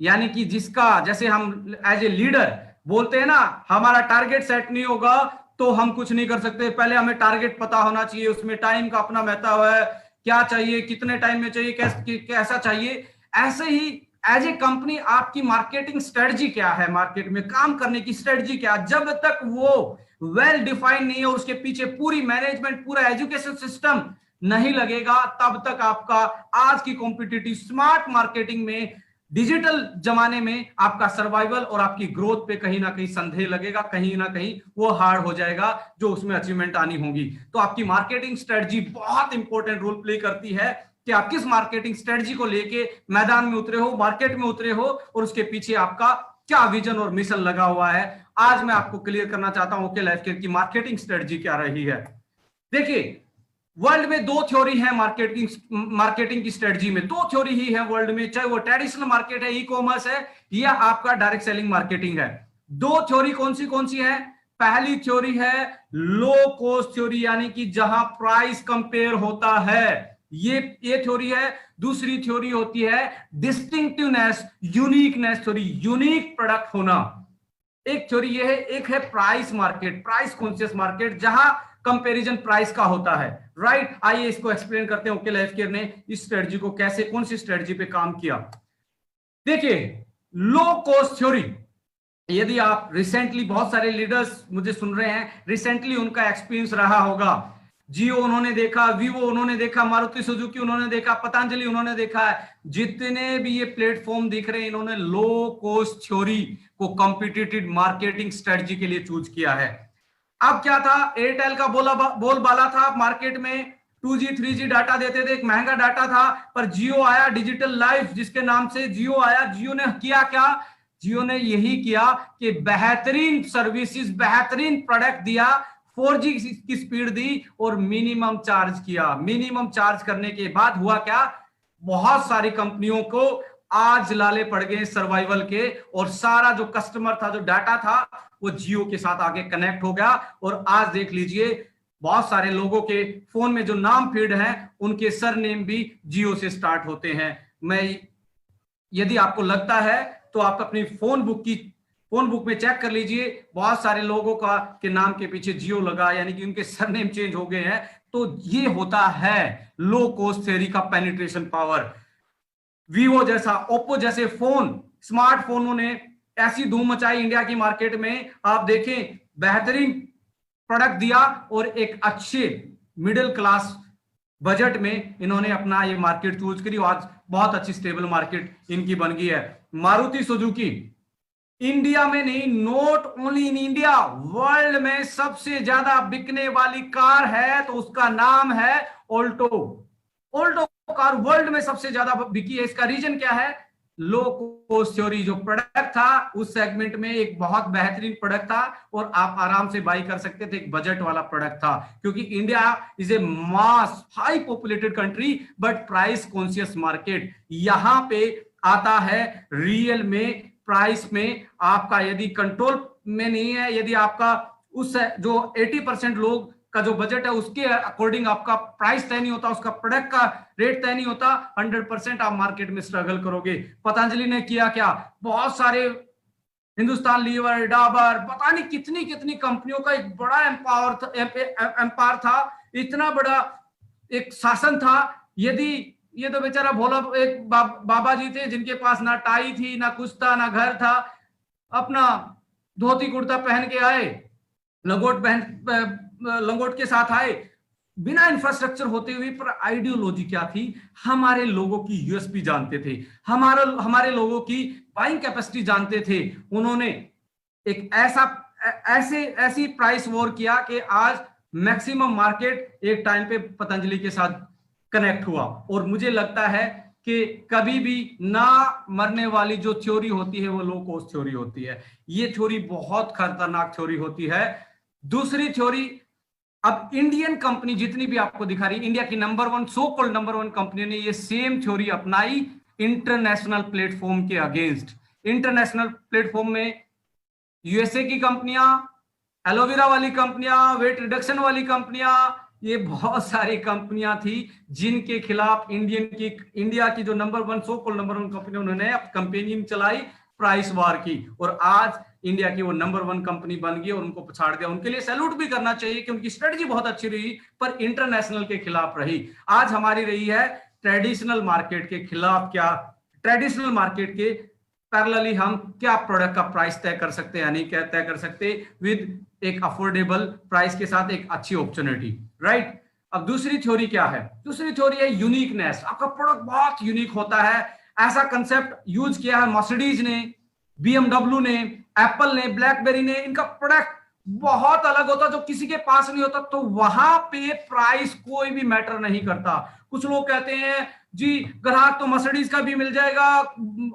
यानी कि जिसका, जैसे हम एज ए लीडर बोलते हैं ना, हमारा टारगेट सेट नहीं होगा तो हम कुछ नहीं कर सकते, पहले हमें टारगेट पता होना चाहिए, उसमें टाइम का अपना महत्व है, क्या चाहिए, कितने टाइम में चाहिए, कैसा चाहिए। ऐसे ही एज ए कंपनी आपकी मार्केटिंग स्ट्रेटजी क्या है, मार्केट में काम करने की स्ट्रेटजी क्या, जब तक वो वेल डिफाइंड नहीं है और उसके पीछे पूरी मैनेजमेंट, पूरा एजुकेशन सिस्टम नहीं लगेगा, तब तक आपका आज की कॉम्पिटिटिव स्मार्ट मार्केटिंग में, डिजिटल जमाने में आपका सर्वाइवल और आपकी ग्रोथ पे कहीं ना कहीं संदेह लगेगा, कहीं ना कहीं वो हार्ड हो जाएगा जो उसमें अचीवमेंट आनी होगी। तो आपकी मार्केटिंग स्ट्रेटजी बहुत इंपॉर्टेंट रोल प्ले करती है कि आप किस मार्केटिंग स्ट्रेटजी को लेके मैदान में उतरे हो, मार्केट में उतरे हो, और उसके पीछे आपका क्या विजन और मिशन लगा हुआ है। आज मैं आपको क्लियर करना चाहता हूं कि लाइफ केयर की मार्केटिंग स्ट्रेटजी क्या रही है। देखिए, वर्ल्ड में दो थ्योरी है मार्केटिंग की स्ट्रेटजी में, दो थ्योरी ही है वर्ल्ड में, चाहे वो ट्रेडिशनल मार्केट है, ई कॉमर्स है, या आपका डायरेक्ट सेलिंग मार्केटिंग है। दो थ्योरी कौन सी है? पहली थ्योरी है लो कॉस्ट थ्योरी, यानी कि जहां प्राइस कंपेयर होता है, ये थ्योरी है। दूसरी थ्योरी होती है distinctiveness, uniqueness theory, unique product होना। एक थ्योरी ये है, एक है price market, price conscious market, जहां कंपैरिजन प्राइस का होता है। राइट, आइए इसको एक्सप्लेन करते हैं ओके लाइफ केयर ने इस स्ट्रेटजी को कैसे, कौन सी स्ट्रेटजी पे काम किया। देखिए, लो कॉस्ट थ्योरी, यदि आप रिसेंटली, बहुत सारे लीडर्स मुझे सुन रहे हैं, रिसेंटली उनका एक्सपीरियंस रहा होगा, जियो उन्होंने देखा, वीवो उन्होंने देखा, मारुति सुजुकी उन्होंने देखा, पतंजलि उन्होंने देखा है, जितने भी ये प्लेटफॉर्म दिख रहे हैं, इन्होंने लो कॉस्ट थ्योरी को कॉम्पिटिटिव मार्केटिंग स्ट्रेटजी के लिए चूज किया है। अब क्या था, एयरटेल का बोलबाला था मार्केट में, 2G 3G डाटा देते थे, एक महंगा डाटा था, पर जियो आया, डिजिटल लाइफ जिसके नाम से जियो आया। जियो ने किया क्या? जियो ने यही किया कि बेहतरीन सर्विसेज, बेहतरीन प्रोडक्ट दिया, 4G की स्पीड दी और मिनिमम चार्ज किया। मिनिमम चार्ज करने के बाद हुआ क्या, बहुत सारी कंपनियों को आज लाले पड़ गए सर्वाइवल के, और सारा जो कस्टमर था, जो डाटा था, वो जियो के साथ आगे कनेक्ट हो गया। और आज देख लीजिए, बहुत सारे लोगों के फोन में जो नाम फीड हैं, उनके सरनेम भी जियो से स्टार्ट होते हैं। मैं, यदि आपको लगता है तो आप अपनी फोन बुक में चेक कर लीजिए, बहुत सारे लोगों का के नाम के पीछे जियो लगा, यानी कि उनके सरनेम चेंज हो गए हैं। तो ये होता है लो कॉस्ट थ्योरी का पेनिट्रेशन पावर। वीवो जैसा, ओप्पो जैसे फोन, स्मार्टफोनों ने ऐसी धूम मचाई इंडिया की मार्केट में, आप देखें, बेहतरीन प्रोडक्ट दिया और एक अच्छे मिडिल क्लास बजट में इन्होंने अपना ये मार्केट चूज करी, आज बहुत अच्छी स्टेबल मार्केट इनकी बन गई है। मारुति सुजुकी इंडिया में नहीं, not only in India, world में सबसे ज्यादा बिकने वाली कार है तो उसका नाम है ऑल्टो। ऑल्टो कार वर्ल्ड में सबसे ज्यादा बिकी है। इसका रीजन क्या है? Low cost theory. जो प्रोडक्ट था उस सेगमेंट में एक बहुत बेहतरीन प्रोडक्ट था और आप आराम से बाई कर सकते थे, एक बजट वाला प्रोडक्ट था, क्योंकि India is a mass high populated country but price conscious market. यहां पे आता है रियल में, प्राइस में आपका यदि कंट्रोल में नहीं है, यदि आपका उस जो 80% लोग का जो बजट है उसके अकॉर्डिंग आपका प्राइस तय नहीं होता, उसका प्रोडक्ट का रेट तय नहीं होता, 100% आप मार्केट में स्ट्रगल करोगे। पतंजलि ने किया क्या, बहुत सारे हिंदुस्तान लीवर, डाबर, पता नहीं कितनी कितनी कंपनियों का एक बड़ा एम्पायर था, इतना बड़ा एक शासन था। यदि ये तो बेचारा भोला एक बाबा जी थे जिनके पास ना टाई थी, ना कुछ था, ना घर था, अपना धोती कुर्ता पहन के आए, लंगोट के साथ आए, बिना इंफ्रास्ट्रक्चर होते हुए, पर आइडियोलॉजी क्या थी, हमारे लोगों की यूएसपी जानते थे, हमारे लोगों की बाइंग कैपेसिटी जानते थे। उन्होंने एक ऐसी प्राइस वॉर किया कि आज मैक्सिमम मार्केट एक टाइम पे पतंजलि के साथ कनेक्ट हुआ। और मुझे लगता है कि कभी भी ना मरने वाली जो थ्योरी होती है वो लो कॉस्ट थ्योरी होती है। ये थ्योरी बहुत खतरनाक थ्योरी होती है। दूसरी थ्योरी, अब इंडियन कंपनी जितनी भी आपको दिखा रही, इंडिया की number 1, so called number 1 company ने ये सेम थ्योरी अपनाई इंटरनेशनल प्लेटफॉर्म के अगेंस्ट। इंटरनेशनल प्लेटफॉर्म में यूएसए की कंपनियां, एलोवेरा वाली कंपनियां, वेट रिडक्शन वाली कंपनियां, ये बहुत सारी कंपनियां थी जिनके खिलाफ इंडिया की जो number one, so called number one company, उन्होंने कंपेनियन चलाई, प्राइस वार की, और आज इंडिया की वो नंबर वन कंपनी बन गई और उनको पछाड़ दिया। उनके लिए सैल्यूट भी करना चाहिए कि उनकी स्ट्रेटजी बहुत अच्छी रही, पर इंटरनेशनल के खिलाफ रही। आज हमारी रही है ट्रेडिशनल मार्केट के खिलाफ, क्या ट्रेडिशनल मार्केट के पैरेलली हम क्या प्रोडक्ट का प्राइस तय कर सकते हैं, यानी क्या तय कर सकते विद एक अफोर्डेबल प्राइस के साथ एक अच्छी अपॉर्चुनिटी, राइट। अब दूसरी थ्योरी क्या है? दूसरी थ्योरी है यूनिकनेस। आपका प्रोडक्ट बहुत यूनिक होता है, ऐसा कंसेप्ट यूज किया है मर्सिडीज ने, बीएमडब्ल्यू ने, एप्पल ने, ब्लैकबेरी ने। इनका प्रोडक्ट बहुत अलग होता जो किसी के पास नहीं होता, तो वहां पे प्राइस कोई भी मैटर नहीं करता। कुछ लोग कहते हैं जी ग्राहक तो मर्सिडीज का भी मिल जाएगा,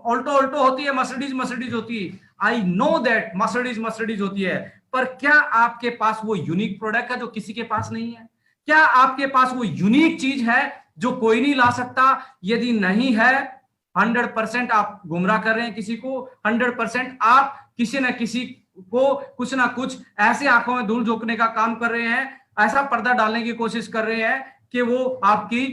ऑल्टो ऑल्टो होती है, मर्सिडीज मर्सिडीज होती है। I know that Mercedes Mercedes होती है, पर क्या आपके पास वो यूनिक प्रोडक्ट है जो किसी के पास नहीं है? क्या आपके पास वो यूनिक चीज है जो कोई नहीं ला सकता? यदि नहीं है, 100% आप गुमराह कर रहे हैं किसी को, 100% आप किसी न किसी को कुछ ना कुछ ऐसे आंखों में धूल झोंकने का काम कर रहे हैं, ऐसा पर्दा डालने की कोशिश कर रहे हैं कि वो आपकी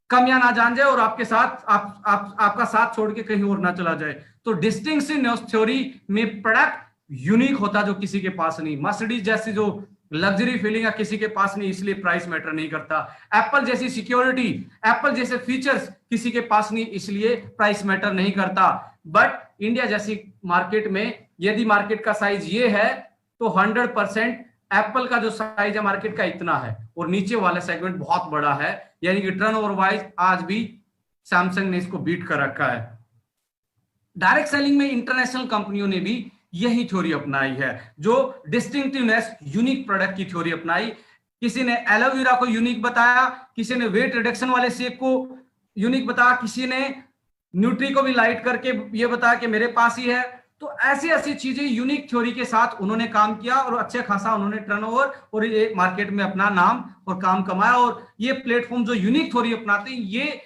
कमियां ना जान जाए और आपके साथ आपका साथ छोड़ के कहीं और ना चला जाए। तो डिस्टिंक्टिव थ्योरी में प्रोडक्ट यूनिक होता जो किसी के पास नहीं। मर्सिडीज जैसी जो लग्जरी फीलिंग है किसी के पास नहीं, इसलिए प्राइस मैटर नहीं करता। एप्पल जैसी सिक्योरिटी, एप्पल जैसे फीचर्स किसी के पास नहीं, इसलिए प्राइस मैटर नहीं करता। बट इंडिया जैसी मार्केट में यदि मार्केट का साइज ये है, तो 100% एप्पल का जो साइज है मार्केट का इतना है और नीचे वाला सेगमेंट बहुत बड़ा है, यानी कि टर्नओवर वाइज आज भी सैमसंग ने इसको बीट कर रखा है। डायरेक्ट सेलिंग में इंटरनेशनल कंपनियों ने भी यही थ्योरी अपनाई है, जो डिस्टिंक्टिवनेस, यूनिक प्रोडक्ट की थ्योरी अपनाई। किसी ने एलोवेरा को यूनिक बताया, किसी ने वेट रिडक्शन वाले शेक को यूनिक बताया, किसी ने न्यूट्री को भी लाइट करके ये बताया कि मेरे पास ही है। तो ऐसी ऐसी चीजें यूनिक थ्योरी के साथ उन्होंने काम किया और अच्छे खासा उन्होंने टर्नओवर और ये मार्केट में अपना नाम और काम कमाया। और ये प्लेटफॉर्म जो यूनिक थ्योरी अपनाते हैं, ये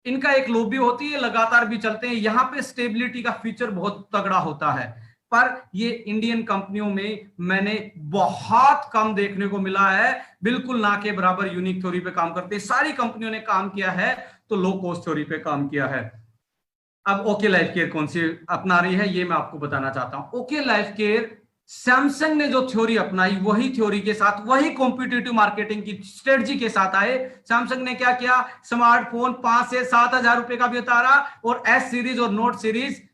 इनका एक लॉबी होती है, लगातार भी चलते हैं। यहाँ पे स्टेबिलिटी का फीचर बहुत तगड़ा होता है, पर ये इंडियन कंपनियों में मैंने बहुत कम देखने को मिला है। बिल्कुल ना के बराबर यूनिक थ्योरी पे काम करते हैं। सारी कंपनियों ने काम किया है तो लो कॉस्ट थ्योरी पे काम किया है। अब ओके लाइफ केयर कौन सी अपना रही है, ये मैं आपको बताना चाहता हूं। ओके लाइफ केयर, सैमसंग ने जो थ्योरी अपनाई वही थ्योरी के साथ, वही कॉम्पिटिटिव मार्केटिंग की स्ट्रेटजी के साथ आए। सैमसंग ने क्या किया, स्मार्टफोन 5 से 7 हजार रुपए का भी उतारा और एस सीरीज और नोट सीरीज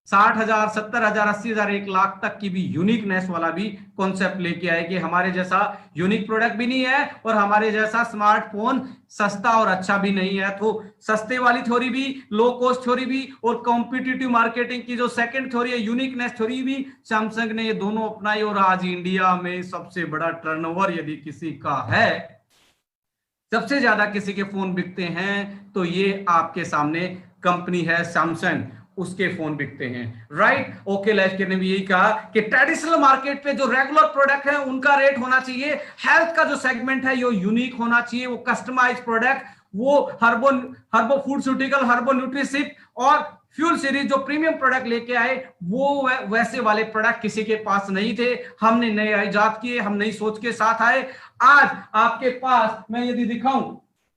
60,000, 70,000, 80,000, 1 लाख तक की भी यूनिकनेस वाला भी कॉन्सेप्ट लेके आए कि हमारे जैसा यूनिक प्रोडक्ट भी नहीं है और हमारे जैसा स्मार्टफोन सस्ता और अच्छा भी नहीं है। तो सस्ते वाली थ्योरी भी, लो कॉस्ट थ्योरी भी और कॉम्पिटिटिव मार्केटिंग की जो सेकंड थ्योरी है यूनिकनेस थ्योरी भी, सैमसंग ने ये दोनों अपनाई। और आज इंडिया में सबसे बड़ा टर्नओवर यदि किसी का है, सबसे ज्यादा किसी के फोन बिकते हैं, तो ये आपके सामने कंपनी है सैमसंग, उसके फोन बिकते हैं, राइट। ओके लाइफ केयर ने भी यही कहा कि ट्रेडिशनल मार्केट पे जो रेगुलर प्रोडक्ट है उनका रेट होना चाहिए, हेल्थ का जो सेगमेंट है वो यूनिक होना चाहिए, वो कस्टमाइज प्रोडक्ट, वो हर्बो फूडस्यूटिकल, हर्बो न्यूट्रिसिप और फ्यूल सीरीज जो प्रीमियम प्रोडक्ट लेके आए, वो वैसे वाले प्रोडक्ट किसी के पास नहीं थे। हमने नए इजाद किए, हम नई सोच के साथ आए। आज आपके पास मैं यदि दिखाऊं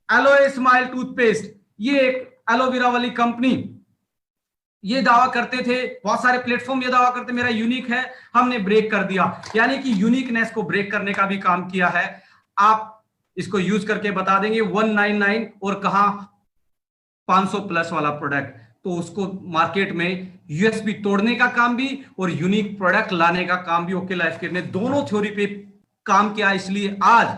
एलोए स्माइल टूथपेस्ट, ये एक एलोवेरा वाली कंपनी ये दावा करते थे, बहुत सारे प्लेटफॉर्म ये दावा करते मेरा यूनिक है, हमने ब्रेक कर दिया, यानी कि यूनिकनेस को ब्रेक करने का भी काम किया है। आप इसको यूज करके बता देंगे 199 और कहां 500 प्लस वाला प्रोडक्ट, तो उसको मार्केट में यूएसपी तोड़ने का काम भी और यूनिक प्रोडक्ट लाने का काम भी ओके लाइफ केयर ने दोनों थ्योरी पे काम किया। इसलिए आज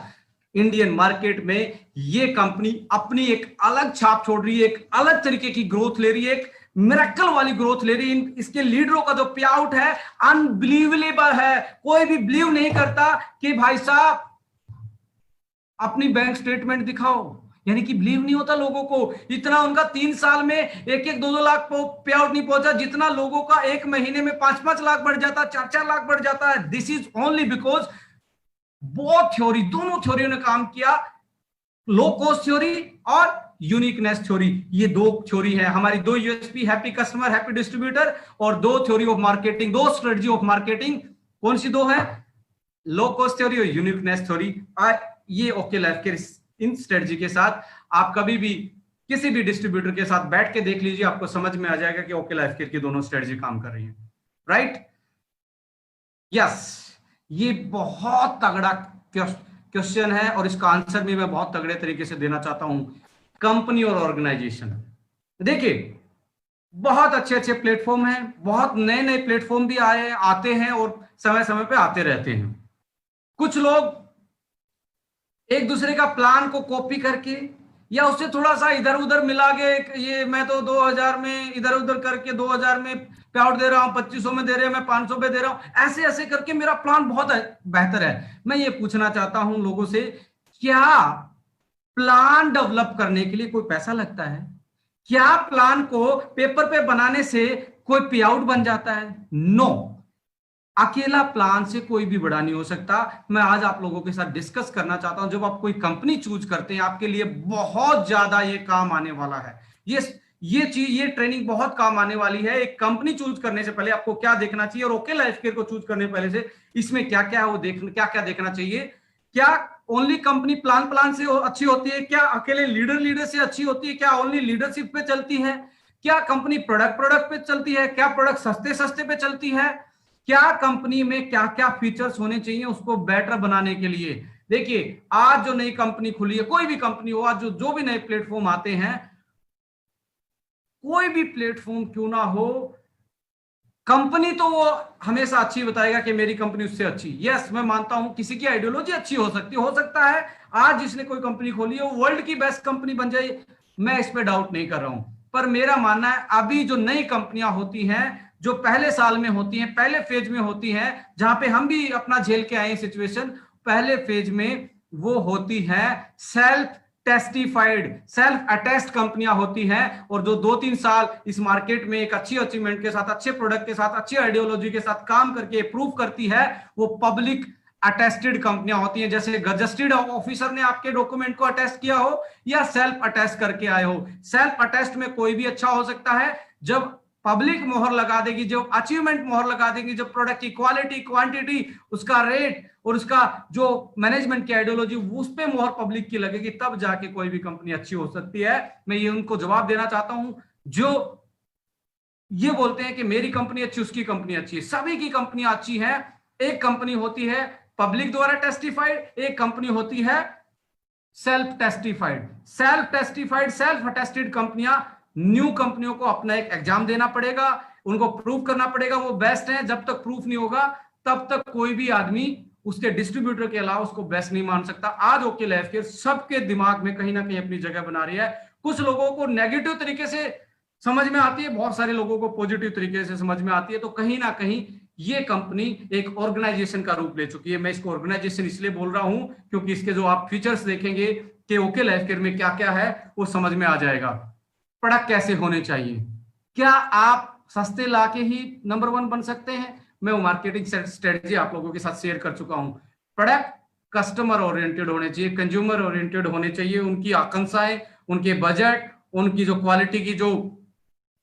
इंडियन मार्केट में ये कंपनी अपनी एक अलग छाप छोड़ रही है, एक अलग तरीके की ग्रोथ ले रही है, एक मिरेकल वाली ग्रोथ ले रही है। इसके लीडरों का जो पे आउट है अनबिलीवेबल है। कोई भी बिलीव नहीं करता कि भाई साहब अपनी बैंक स्टेटमेंट दिखाओ, यानी कि बिलीव नहीं होता लोगों को। इतना उनका 3 साल में 1-1, 2-2 लाख पे आउट नहीं पहुंचा, जितना लोगों का एक महीने में 5-5 लाख बढ़ जाता, 4-4 लाख बढ़ जाता है। This is only because both theory, दोनों थ्योरियों ने काम किया, लो कॉस्ट थ्योरी और यूनिकनेस थ्योरी। ये दो थ्योरी है हमारी, 2 USP, happy customer happy distributor, और 2 theory of marketing, 2 strategy of marketing. कौन सी 2 है? लो कॉस्ट थ्योरी और यूनिकनेस थ्योरी, ये ओके लाइफ केयर इन स्ट्रेटजी के साथ आप कभी भी किसी भी डिस्ट्रीब्यूटर के साथ बैठ के देख लीजिए, आपको समझ में आ जाएगा कि ओके लाइफ केयर की दोनों स्ट्रेटजी काम कर रही है। राइट, यस, ये बहुत तगड़ा क्वेश्चन है और इसका आंसर भी मैं बहुत तगड़े तरीके से देना चाहता हूं। कंपनी और ऑर्गेनाइजेशन, देखिए बहुत अच्छे अच्छे प्लेटफॉर्म हैं, बहुत नए नए प्लेटफॉर्म भी आते हैं और समय समय पे आते रहते हैं। कुछ लोग एक दूसरे का प्लान को कॉपी करके या उससे थोड़ा सा इधर उधर मिला के, ये मैं तो 2000 में इधर उधर करके 2000 में पे आउट दे रहा हूं, 2500 में दे रहे हैं, मैं 500 पे दे रहा हूं, ऐसे ऐसे करके मेरा प्लान बहुत बेहतर है। मैं ये पूछना चाहता हूं लोगों से, क्या प्लान डेवलप करने के लिए कोई पैसा लगता है? क्या प्लान को पेपर पे बनाने से कोई पे आउट बन जाता है? नो, अकेला प्लान से कोई भी बड़ा नहीं हो सकता। मैं आज आप लोगों के साथ डिस्कस करना चाहता हूं, जब आप कोई कंपनी चूज करते हैं आपके लिए बहुत ज्यादा ये काम आने वाला है, ये चीज, ये ट्रेनिंग बहुत काम आने वाली है। एक कंपनी चूज करने से पहले आपको क्या देखना चाहिए और ओके लाइफ केयर को चूज करने पहले से इसमें क्या क्या है वो क्या क्या देखना चाहिए। क्या ओनली कंपनी प्लान से अच्छी होती है? क्या अकेले लीडर से अच्छी होती है? क्या ओनली लीडरशिप पे चलती है? क्या कंपनी प्रोडक्ट पे चलती है? क्या प्रोडक्ट सस्ते पे चलती है? क्या कंपनी में क्या क्या फीचर्स होने चाहिए उसको बेटर बनाने के लिए? देखिए आज जो नई कंपनी खुली है, कोई भी कंपनी हो, आज जो भी नए प्लेटफॉर्म आते हैं, कोई भी प्लेटफॉर्म क्यों ना हो, कंपनी तो वो हमेशा अच्छी बताएगा कि मेरी कंपनी उससे अच्छी। यस, मैं मानता हूं किसी की आइडियोलॉजी अच्छी हो सकती हो सकता है आज जिसने कोई कंपनी खोली है वो वर्ल्ड की बेस्ट कंपनी बन जाए, मैं इस पे डाउट नहीं कर रहा हूं। पर मेरा मानना है अभी जो नई कंपनियां होती हैं, जो पहले साल में होती हैं, पहले फेज में होती हैं, जहां पे हम भी अपना झेल के आए सिचुएशन, पहले फेज में वो होती है सेल्फ टेस्टिफाइड, सेल्फ अटेस्ट कंपनियां होती हैं, और जो 2-3 साल इस मार्केट में एक अच्छी अचीवमेंट के साथ, अच्छे प्रोडक्ट के साथ, अच्छी आइडियोलॉजी के साथ काम करके प्रूव करती है, वो पब्लिक अटेस्टेड कंपनियां होती हैं। जैसे गजेटेड ऑफिसर ने आपके डॉक्यूमेंट को अटेस्ट किया हो या सेल्फ अटेस्ट करके आए हो। सेल्फ अटेस्ट में कोई भी अच्छा हो सकता है, जब पब्लिक मोहर लगा देगी, जब अचीवमेंट मोहर लगा देगी, जब प्रोडक्ट की क्वालिटी, क्वांटिटी, उसका रेट और उसका जो मैनेजमेंट की आइडियोलॉजी, उस पे मोहर पब्लिक की लगेगी, तब जाके कोई भी कंपनी अच्छी हो सकती है। मैं ये उनको जवाब देना चाहता हूं जो ये बोलते हैं कि मेरी कंपनी अच्छी, उसकी कंपनी अच्छी है। सभी की कंपनियां अच्छी हैं। एक कंपनी होती है पब्लिक द्वारा टेस्टिफाइड, एक कंपनी होती है self testified. Self testified, self attested कंपनियां, न्यू कंपनियों को अपना एक एग्जाम देना पड़ेगा, उनको प्रूव करना पड़ेगा वो बेस्ट है। जब तक प्रूफ नहीं होगा तब तक कोई भी आदमी उसके डिस्ट्रीब्यूटर के अलावा उसको बेस्ट नहीं मान सकता। आज ओके लाइफ केयर सबके दिमाग में कहीं ना कहीं अपनी जगह बना रही है। कुछ लोगों को नेगेटिव तरीके से समझ में आती है, बहुत सारे लोगों को पॉजिटिव तरीके से समझ में आती है। तो कहीं ना कहीं ये कंपनी एक ऑर्गेनाइजेशन का रूप ले चुकी है। मैं इसको ऑर्गेनाइजेशन इसलिए बोल रहा हूं क्योंकि इसके जो आप फीचर्स देखेंगे कि ओके लाइफ केयर में क्या क्या है वो समझ में आ जाएगा। प्रोडक्ट कैसे होने चाहिए, क्या आप सस्ते लाके ही नंबर 1 बन सकते हैं? मैं वो मार्केटिंग स्ट्रेटजी आप लोगों के साथ शेयर कर चुका हूं। प्रोडक्ट कस्टमर ओरिएंटेड होने चाहिए, कंज्यूमर ओरिएंटेड होने चाहिए। उनकी आकांक्षाएं, उनके बजट, उनकी जो क्वालिटी की जो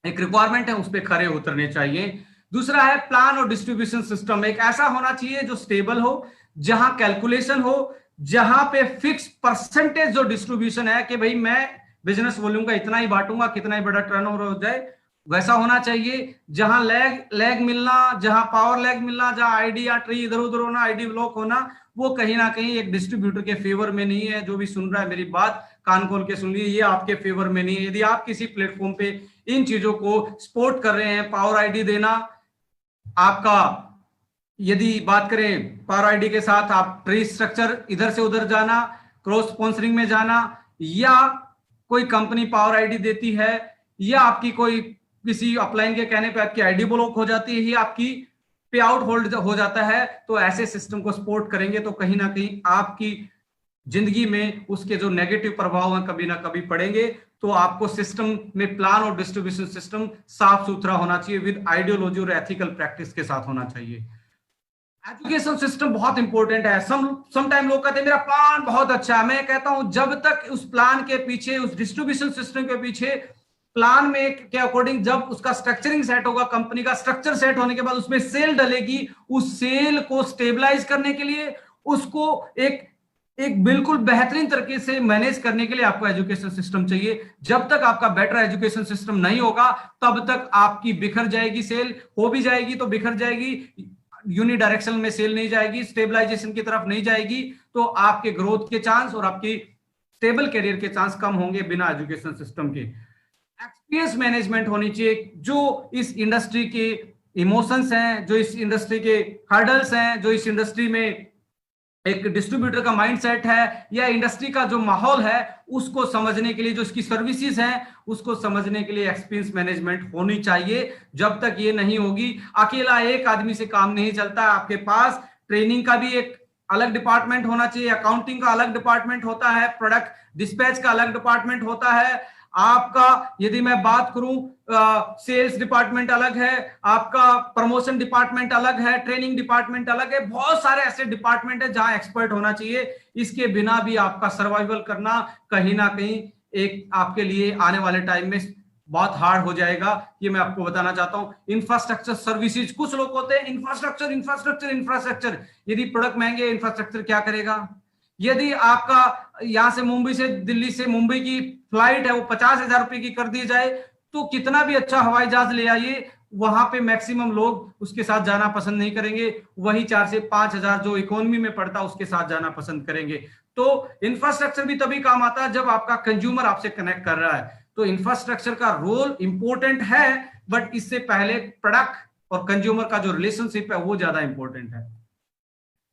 एक रिक्वायरमेंट है उस पर खरे उतरने चाहिए। दूसरा है प्लान और डिस्ट्रीब्यूशन सिस्टम। एक ऐसा होना चाहिए जो स्टेबल हो, जहां कैलकुलेशन हो, जहां पे फिक्स परसेंटेज जो डिस्ट्रीब्यूशन है कि भाई मैं बिजनेस वॉल्यूम का इतना ही बांटूंगा, कितना ही बड़ा टर्नओवर हो जाए, वैसा होना चाहिए। जहां लैग मिलना, जहां पावर लैग मिलना, जहां आईडी या ट्री इधर उधर होना, आईडी ब्लॉक होना, वो कहीं ना कहीं एक डिस्ट्रीब्यूटर के फेवर में नहीं है। जो भी सुन रहा है मेरी बात कान खोल के सुन लीजिए, ये आपके फेवर में नहीं है। यदि आप किसी प्लेटफॉर्म पे इन चीजों को सपोर्ट कर रहे हैं, पावर आईडी देना, आपका यदि बात करें पावर आईडी के साथ आप ट्री स्ट्रक्चर इधर से उधर जाना, क्रॉस स्पॉन्सरिंग में जाना, या कोई कंपनी पावर आईडी देती है, या आपकी कोई किसी अपलाइन के कहने पे आपकी आईडी ब्लॉक हो जाती है, या आपकी पे आउट होल्ड हो जाता है, तो ऐसे सिस्टम को सपोर्ट करेंगे तो कहीं ना कहीं आपकी जिंदगी में उसके जो नेगेटिव प्रभाव हैं कभी ना कभी पड़ेंगे। तो आपको सिस्टम में प्लान और डिस्ट्रीब्यूशन सिस्टम साफ सुथरा होना चाहिए, विद आइडियोलॉजी और एथिकल प्रैक्टिस के साथ होना चाहिए। एजुकेशन सिस्टम बहुत इंपॉर्टेंट है। सम टाइम लोग कहते हैं मेरा प्लान बहुत अच्छा है। मैं कहता हूं जब तक उस प्लान के पीछे, उस डिस्ट्रीब्यूशन सिस्टम के पीछे प्लान में के अकॉर्डिंग जब उसका स्ट्रक्चरिंग सेट होगा, कंपनी का स्ट्रक्चर सेट होने के बाद उसमें सेल डलेगी, उस सेल को स्टेबलाइज करने के लिए, उसको एक एक बिल्कुल बेहतरीन तरीके से मैनेज करने के लिए आपको एजुकेशन सिस्टम चाहिए। जब तक आपका बेटर एजुकेशन सिस्टम नहीं होगा तब तक आपकी बिखर जाएगी सेल, हो भी जाएगी तो बिखर जाएगी, यूनिडायरेक्शनल में सेल नहीं जाएगी, स्टेबलाइजेशन की तरफ नहीं जाएगी, तो आपके ग्रोथ के चांस और आपकी स्टेबल करियर के चांस कम होंगे बिना एजुकेशन सिस्टम के। एक्सपीरियंस मैनेजमेंट होनी चाहिए, जो इस इंडस्ट्री के इमोशंस हैं, जो इस इंडस्ट्री के हर्डल्स हैं, जो इस इंडस्ट्री में एक डिस्ट्रीब्यूटर का माइंडसेट है या इंडस्ट्री का जो माहौल है उसको समझने के लिए, जो इसकी सर्विसेज हैं उसको समझने के लिए एक्सपीरियंस मैनेजमेंट होनी चाहिए। जब तक ये नहीं होगी, अकेला एक आदमी से काम नहीं चलता, आपके पास ट्रेनिंग का भी एक अलग डिपार्टमेंट होना चाहिए, अकाउंटिंग का अलग डिपार्टमेंट होता है, प्रोडक्ट डिस्पैच का अलग डिपार्टमेंट होता है, आपका यदि मैं बात करूं सेल्स डिपार्टमेंट अलग है, आपका प्रमोशन डिपार्टमेंट अलग है, ट्रेनिंग डिपार्टमेंट अलग है, बहुत सारे ऐसे डिपार्टमेंट है जहां एक्सपर्ट होना चाहिए। इसके बिना भी आपका सर्वाइवल करना कहीं ना कहीं एक आपके लिए आने वाले टाइम में बहुत हार्ड हो जाएगा, ये मैं आपको बताना चाहता हूं। इंफ्रास्ट्रक्चर सर्विसेज, कुछ लोग होते हैं इंफ्रास्ट्रक्चर इंफ्रास्ट्रक्चर इंफ्रास्ट्रक्चर, यदि प्रोडक्ट महंगे इंफ्रास्ट्रक्चर क्या करेगा? यदि आपका यहां से मुंबई से दिल्ली से मुंबई की फ्लाइट है वो 50,000 रुपए की कर दी जाए तो कितना भी अच्छा हवाई जहाज ले आइए, वहां पे मैक्सिमम लोग उसके साथ जाना पसंद नहीं करेंगे, वही 4 से 5,000 जो इकोनॉमी में पड़ता है उसके साथ जाना पसंद करेंगे। तो इंफ्रास्ट्रक्चर भी तभी काम आता है जब आपका कंज्यूमर आपसे कनेक्ट कर रहा है। तो इंफ्रास्ट्रक्चर का रोल इंपॉर्टेंट है, बट इससे पहले प्रोडक्ट और कंज्यूमर का जो रिलेशनशिप है वो ज्यादा इंपॉर्टेंट है।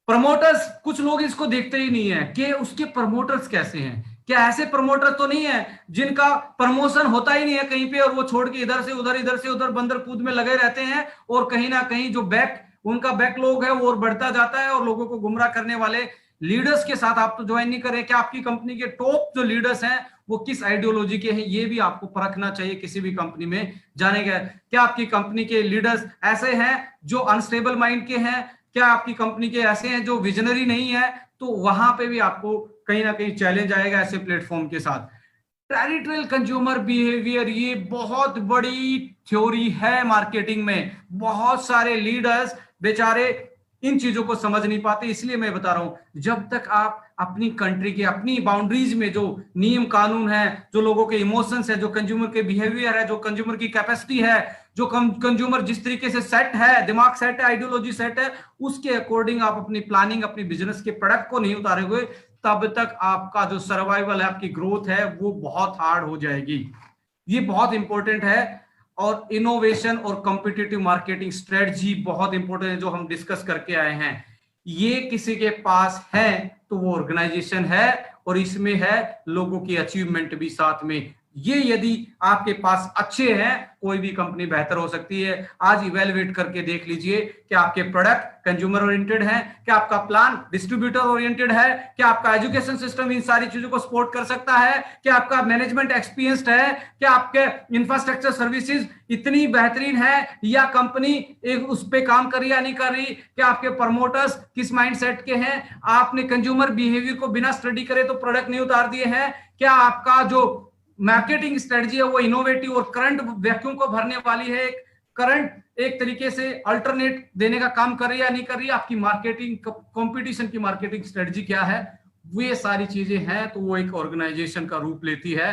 प्रमोटर्स, कुछ लोग इसको देखते ही नहीं है कि उसके प्रमोटर्स कैसे हैं। क्या ऐसे प्रमोटर तो नहीं है जिनका प्रमोशन होता ही नहीं है कहीं पे और वो छोड़ के इधर से उधर बंदर कूद में लगे रहते हैं, और कहीं ना कहीं जो उनका बैकलॉग है वो और बढ़ता जाता है, और लोगों को गुमराह करने वाले लीडर्स के साथ आप तो ज्वाइन नहीं करें। क्या आपकी कंपनी के टॉप जो लीडर्स हैं वो किस आइडियोलॉजी के हैं, ये भी आपको परखना चाहिए किसी भी कंपनी में जाने के। क्या आपकी कंपनी के लीडर्स ऐसे हैं जो अनस्टेबल माइंड के हैं? क्या आपकी कंपनी के ऐसे हैं जो विजनरी नहीं है? तो वहां पे भी आपको कहीं ना कहीं चैलेंज आएगा ऐसे प्लेटफॉर्म के साथ। टेरिटोरियल कंज्यूमर बिहेवियर, ये बहुत बड़ी थ्योरी है मार्केटिंग में। बहुत सारे लीडर्स बेचारे इन चीजों को समझ नहीं पाते, इसलिए मैं बता रहा हूं जब तक आप अपनी कंट्री के अपनी बाउंड्रीज में जो नियम कानून है, जो लोगों के इमोशंस है, जो कंज्यूमर के बिहेवियर है, जो कंज्यूमर की कैपेसिटी है, जो कंज्यूमर जिस तरीके से सेट है, दिमाग सेट है, आइडियोलॉजी सेट है, उसके अकॉर्डिंग आप अपनी प्लानिंग अपनी बिजनेस के प्रोडक्ट को नहीं उतारे हुए, तब तक आपका जो सर्वाइवल है, आपकी ग्रोथ है, वो बहुत हार्ड हो जाएगी। ये बहुत इंपॉर्टेंट है। और इनोवेशन और कॉम्पिटिटिव मार्केटिंग स्ट्रेटजी बहुत इंपॉर्टेंट है जो हम डिस्कस करके आए हैं। ये किसी के पास है तो वो ऑर्गेनाइजेशन है, और इसमें है लोगों की अचीवमेंट भी साथ में। ये यदि आपके पास अच्छे हैं, कोई भी कंपनी बेहतर हो सकती है। आज इवेलुएट करके देख लीजिए कि आपके प्रोडक्ट कंज्यूमर ओरिएंटेड है, क्या आपका प्लान डिस्ट्रीब्यूटर ओरिएंटेड है, क्या आपका एजुकेशन सिस्टम इन सारी चीजों को सपोर्ट कर सकता है, क्या आपका मैनेजमेंट एक्सपीरियंस्ड है, क्या आपके इंफ्रास्ट्रक्चर सर्विसेज इतनी बेहतरीन है, या कंपनी एक उस पे काम कर रही या नहीं कर रही, क्या आपके प्रमोटर्स किस माइंडसेट के हैं, आपने कंज्यूमर बिहेवियर को बिना स्टडी करे तो प्रोडक्ट नहीं उतार दिए हैं, क्या आपका जो मार्केटिंग स्ट्रेटजी है वो इनोवेटिव और करंट वैक्यूम को भरने वाली है, करंट एक तरीके से अल्टरनेट देने का काम कर रही है या नहीं कर रही है, आपकी मार्केटिंग कंपटीशन की मार्केटिंग स्ट्रेटजी क्या है, ये सारी चीजें हैं तो वो एक ऑर्गेनाइजेशन का रूप लेती है।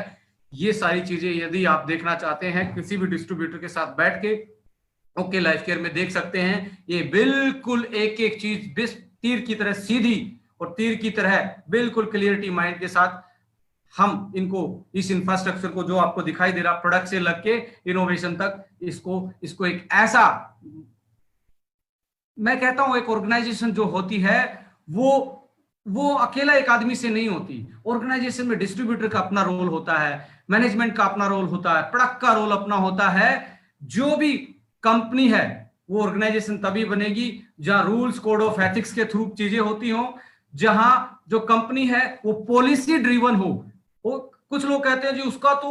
ये सारी चीजें यदि आप देखना चाहते हैं किसी भी डिस्ट्रीब्यूटर के साथ बैठ के ओके लाइफ केयर में देख सकते हैं। ये बिल्कुल एक एक चीज तीर की तरह सीधी और तीर की तरह बिल्कुल क्लियरिटी माइंड के साथ हम इनको इस इंफ्रास्ट्रक्चर को जो आपको दिखाई दे रहा प्रोडक्ट से लग के इनोवेशन तक, इसको एक ऐसा, मैं कहता हूं एक ऑर्गेनाइजेशन जो होती है वो अकेला एक आदमी से नहीं होती। ऑर्गेनाइजेशन में डिस्ट्रीब्यूटर का अपना रोल होता है, मैनेजमेंट का अपना रोल होता है, प्रोडक्ट का रोल अपना होता है। जो भी कंपनी है वो ऑर्गेनाइजेशन तभी बनेगी जहां रूल्स कोड ऑफ एथिक्स के थ्रू चीजें होती हो, जहां जो कंपनी है वो पॉलिसी ड्रिवन हो। कुछ लोग कहते हैं जी उसका तो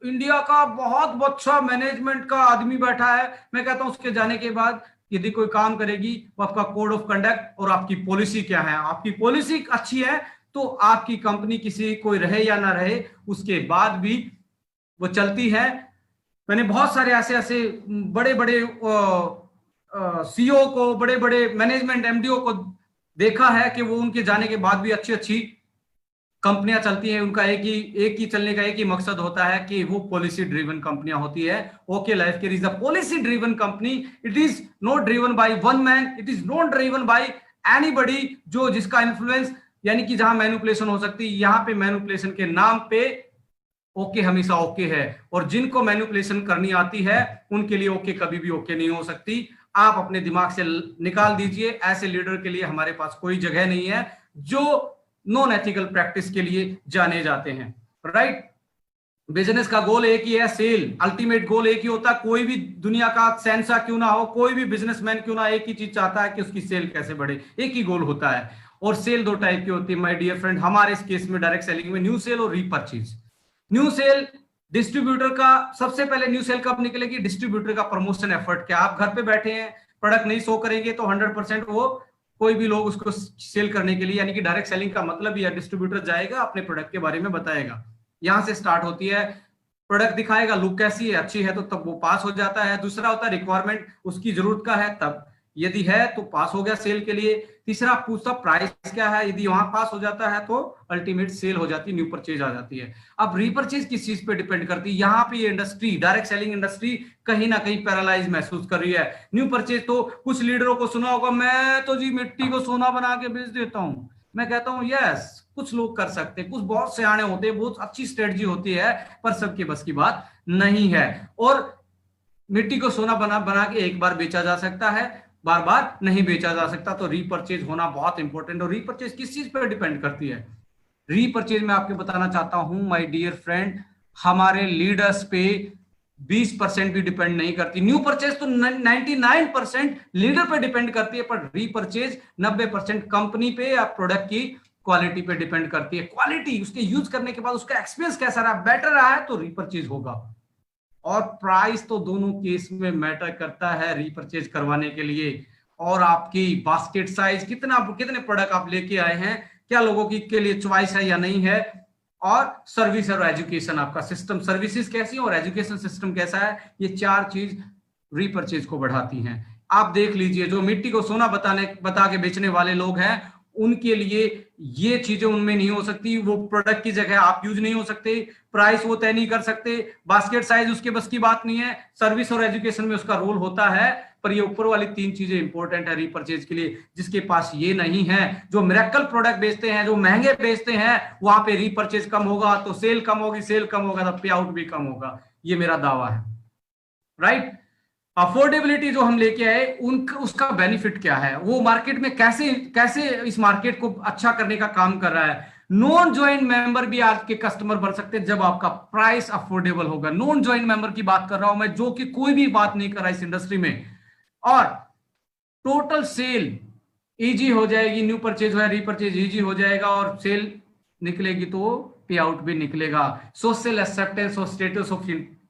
इंडिया का बहुत अच्छा मैनेजमेंट का आदमी बैठा है। मैं कहता हूं उसके जाने के बाद यदि कोई काम करेगी वो आपका कोड ऑफ कंडक्ट और आपकी पॉलिसी क्या है। आपकी पॉलिसी अच्छी है तो आपकी कंपनी किसी कोई रहे या ना रहे उसके बाद भी वो चलती है। मैंने बहुत सारे ऐसे ऐसे बड़े बड़े सीईओ को, बड़े बड़े मैनेजमेंट एमडीओ को देखा है कि वो उनके जाने के बाद भी अच्छी अच्छी कंपनियां चलती हैं। उनका एक ही चलने का एक ही मकसद होता है कि वो पॉलिसी ड्रिवन कंपनियां होती है। Okay life care is a policy driven company. It is not driven by one man, it is not driven by anybody, जो जिसका इन्फ्लुएंस यानी कि जहां मैनिपुलेशन हो सकती है, यहां पे मैनिपुलेशन के नाम पे ओके हमेशा ओके है, और जिनको मैनिपुलेशन करनी आती है उनके लिए ओके कभी भी ओके नहीं हो सकती। आप अपने दिमाग से निकाल दीजिए, ऐसे लीडर के लिए हमारे पास कोई जगह नहीं है जो नॉन एथिकल प्रैक्टिस के लिए जाने जाते हैं। राइट, बिजनेस का गोल एक ही है, सेल। अल्टीमेट गोल एक ही होता है। कोई भी दुनिया का शहंशाह क्यों ना हो, कोई भी बिजनेसमैन क्यों ना, एक ही चीज चाहता है कि उसकी सेल कैसे बढ़े, एक ही गोल होता है। और सेल दो टाइप की होती है माय डियर फ्रेंड, हमारे इस केस में डायरेक्ट सेलिंग में, न्यू सेल और रीपर्चेज। न्यू सेल डिस्ट्रीब्यूटर का, सबसे पहले न्यू सेल कब निकलेगी, डिस्ट्रीब्यूटर का प्रमोशन एफर्ट। क्या आप घर पे बैठे हैं, प्रोडक्ट नहीं शो करेंगे तो 100% वो कोई भी लोग उसको सेल करने के लिए, यानी कि डायरेक्ट सेलिंग का मतलब यह डिस्ट्रीब्यूटर जाएगा अपने प्रोडक्ट के बारे में बताएगा, यहां से स्टार्ट होती है। प्रोडक्ट दिखाएगा, लुक कैसी है, अच्छी है तो तब वो पास हो जाता है। दूसरा होता है रिक्वायरमेंट, उसकी जरूरत का है, तब यदि है तो पास हो गया सेल के लिए। तीसरा पूछता प्राइस क्या है, यदि वहां पास हो जाता है तो अल्टीमेट सेल हो जाती है, न्यू परचेज आ जाती है। अब रीपरचेज किस चीज पे डिपेंड करती है, यहाँ पे ये इंडस्ट्री, डायरेक्ट सेलिंग इंडस्ट्री कहीं ना कहीं पैरालाइज महसूस कर रही है। न्यू परचेज तो कुछ लीडरों को सुना होगा, मैं तो जी मिट्टी को सोना बना के बेच देता हूं। मैं कहता हूं यस, कुछ लोग कर सकते हैं, कुछ बहुत सियाने होते हैं, बहुत अच्छी स्ट्रेटजी होती है, पर सबके बस की बात नहीं है। और मिट्टी को सोना बना बना के एक बार बेचा जा सकता है, बार बार नहीं बेचा जा सकता। तो रीपरचेज होना बहुत इंपॉर्टेंट। और रीपरचेज किस चीज पर डिपेंड करती है, रीपरचेज में आपको बताना चाहता हूं माय डियर फ्रेंड, हमारे लीडर्स पे 20% भी डिपेंड नहीं करती। न्यू परचेज तो 99% लीडर पे डिपेंड करती है, पर रीपरचेज 90% कंपनी पे या प्रोडक्ट की क्वालिटी पे डिपेंड करती है। क्वालिटी, उसके यूज करने के बाद उसका एक्सपीरियंस कैसा रहा, बेटर रहा है तो रीपरचेज होगा। और प्राइस तो दोनों केस में मैटर करता है रीपरचेज करवाने के लिए। और आपकी बास्केट साइज, कितने प्रोडक्ट आप लेके आए हैं, क्या लोगों की के लिए चॉइस है या नहीं है, और सर्विस और एजुकेशन, आपका सिस्टम, सर्विसेज कैसी है और एजुकेशन सिस्टम कैसा है, ये चार चीज रीपरचेज को बढ़ाती हैं। आप देख लीजिए, जो मिट्टी को सोना बता के बेचने वाले लोग हैं, उनके लिए ये चीजें उनमें नहीं हो सकती। वो प्रोडक्ट की जगह आप यूज नहीं हो सकते, प्राइस वो तय नहीं कर सकते, बास्केट साइज उसके बस की बात नहीं है, सर्विस और एजुकेशन में उसका रोल होता है। पर ये ऊपर वाली तीन चीजें इंपॉर्टेंट है रीपरचेज के लिए, जिसके पास ये नहीं है। जो मिरेकल प्रोडक्ट बेचते हैं, जो महंगे बेचते हैं, वहां पे रीपरचेज कम होगा तो सेल कम होगी, सेल कम होगा तो पे आउट भी कम होगा, ये मेरा दावा है। राइट, अफोर्डेबिलिटी जो हम लेके आए, उनका उसका बेनिफिट क्या है, वो मार्केट में कैसे कैसे इस मार्केट को अच्छा करने का काम कर रहा है। नॉन ज्वाइन मेंबर भी आज के कस्टमर बन सकते हैं जब आपका प्राइस अफोर्डेबल होगा। नॉन ज्वाइन मेंबर की बात कर रहा हूं मैं, जो कि कोई भी बात नहीं कर रहा इस इंडस्ट्री में। और टोटल सेल इजी हो जाएगी, न्यू परचेज हो रीपरचेज इजी हो जाएगा, और सेल निकलेगी तो पे आउट भी निकलेगा। सोशल एक्सेप्टेंस और स्टेटस ऑफ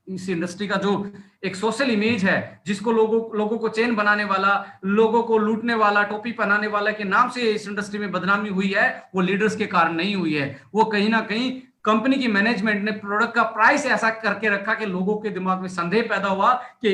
इस इंडस्ट्री का जो एक सोशल इमेज है, जिसको लोगों को चेन बनाने वाला, लोगों को लूटने वाला, टोपी पहनाने वाला के नाम से इस इंडस्ट्री में बदनामी हुई है, वो लीडर्स के कारण नहीं हुई है। वो कहीं ना कहीं कंपनी की मैनेजमेंट ने प्रोडक्ट का प्राइस ऐसा करके रखा कि लोगों के दिमाग में संदेह पैदा हुआ कि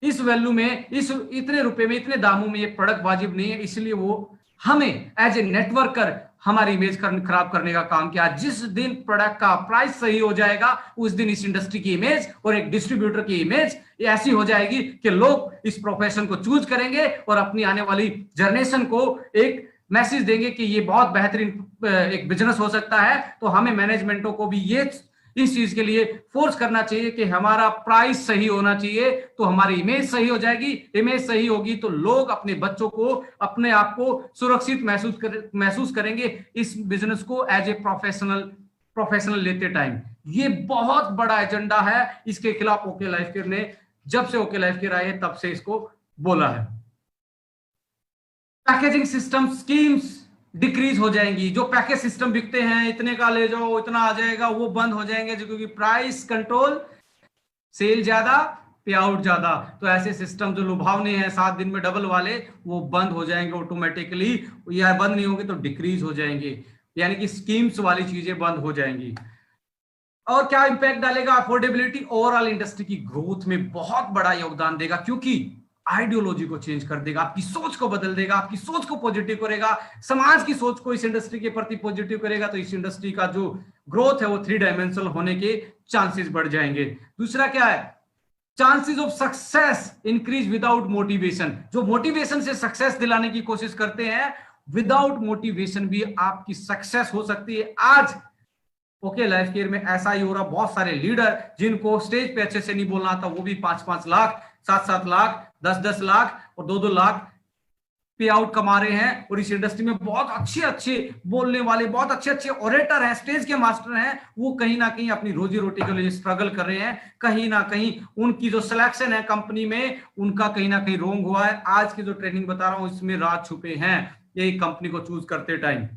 इस वैल्यू में, इस इतने रुपए में, इतने दामों में ये प्रोडक्ट वाजिब नहीं है, इसलिए वो हमें एज ए नेटवर्कर हमारी इमेज खराब करने का काम किया। जिस दिन प्रोडक्ट का प्राइस सही हो जाएगा, उस दिन इस इंडस्ट्री की इमेज और एक डिस्ट्रीब्यूटर की इमेज ऐसी हो जाएगी कि लोग इस प्रोफेशन को चूज करेंगे और अपनी आने वाली जनरेशन को एक मैसेज देंगे कि ये बहुत बेहतरीन एक बिजनेस हो सकता है। तो हमें मैनेजमेंटों को भी ये इस चीज के लिए फोर्स करना चाहिए कि हमारा प्राइस सही होना चाहिए, तो हमारी इमेज सही हो जाएगी। इमेज सही होगी तो लोग अपने बच्चों को, अपने आप को सुरक्षित महसूस करेंगे इस बिजनेस को एज ए प्रोफेशनल लेते टाइम। ये बहुत बड़ा एजेंडा है, इसके खिलाफ ओके लाइफ केयर ने, जब से ओके लाइफ केयर आए है तब से इसको बोला है। पैकेजिंग सिस्टम स्कीम्स डिक्रीज हो जाएंगी। जो पैकेज सिस्टम बिकते हैं, इतने का ले जाओ इतना आ जाएगा, वो बंद हो जाएंगे, क्योंकि प्राइस कंट्रोल, सेल ज्यादा, पे आउट ज्यादा। तो ऐसे सिस्टम जो लुभावने हैं 7 दिन में डबल वाले, वो बंद हो जाएंगे ऑटोमेटिकली, या बंद नहीं होंगे तो डिक्रीज हो जाएंगे, यानी कि स्कीम्स वाली चीजें बंद हो जाएंगी। और क्या इंपैक्ट डालेगा? अफोर्डेबिलिटी ओवरऑल इंडस्ट्री की ग्रोथ में बहुत बड़ा योगदान देगा, क्योंकि आइडियोलॉजी को चेंज कर देगा, आपकी सोच को बदल देगा, आपकी सोच को पॉजिटिव करेगा, समाज की सोच को इस इंडस्ट्री के प्रति पॉजिटिव करेगा, तो इस इंडस्ट्री का जो ग्रोथ है वो 3 डायमेंशनल होने के चांसेस बढ़ जाएंगे। दूसरा क्या है? Chances of success increase without motivation. जो मोटिवेशन से सक्सेस दिलाने की कोशिश करते हैं, विदाउट मोटिवेशन भी आपकी सक्सेस हो सकती है। आज ओके लाइफ केयर में ऐसा ही हो रहा, बहुत सारे लीडर जिनको स्टेज पे अच्छे से नहीं बोलना था, वो भी 5-5 लाख, 7-7 लाख, 10-10 लाख और 2-2 लाख पे आउट कमा रहे हैं। और इस इंडस्ट्री में बहुत अच्छे अच्छे बोलने वाले, बहुत अच्छे अच्छे ऑरेटर हैं, स्टेज के मास्टर हैं, वो कहीं ना कहीं अपनी रोजी रोटी के लिए स्ट्रगल कर रहे हैं। कहीं ना कहीं उनकी जो सिलेक्शन है कंपनी में, उनका कहीं ना कहीं रोंग हुआ है। आज की जो ट्रेनिंग बता रहा हूं इसमें राज छुपे हैं, यही कंपनी को चूज करते टाइम,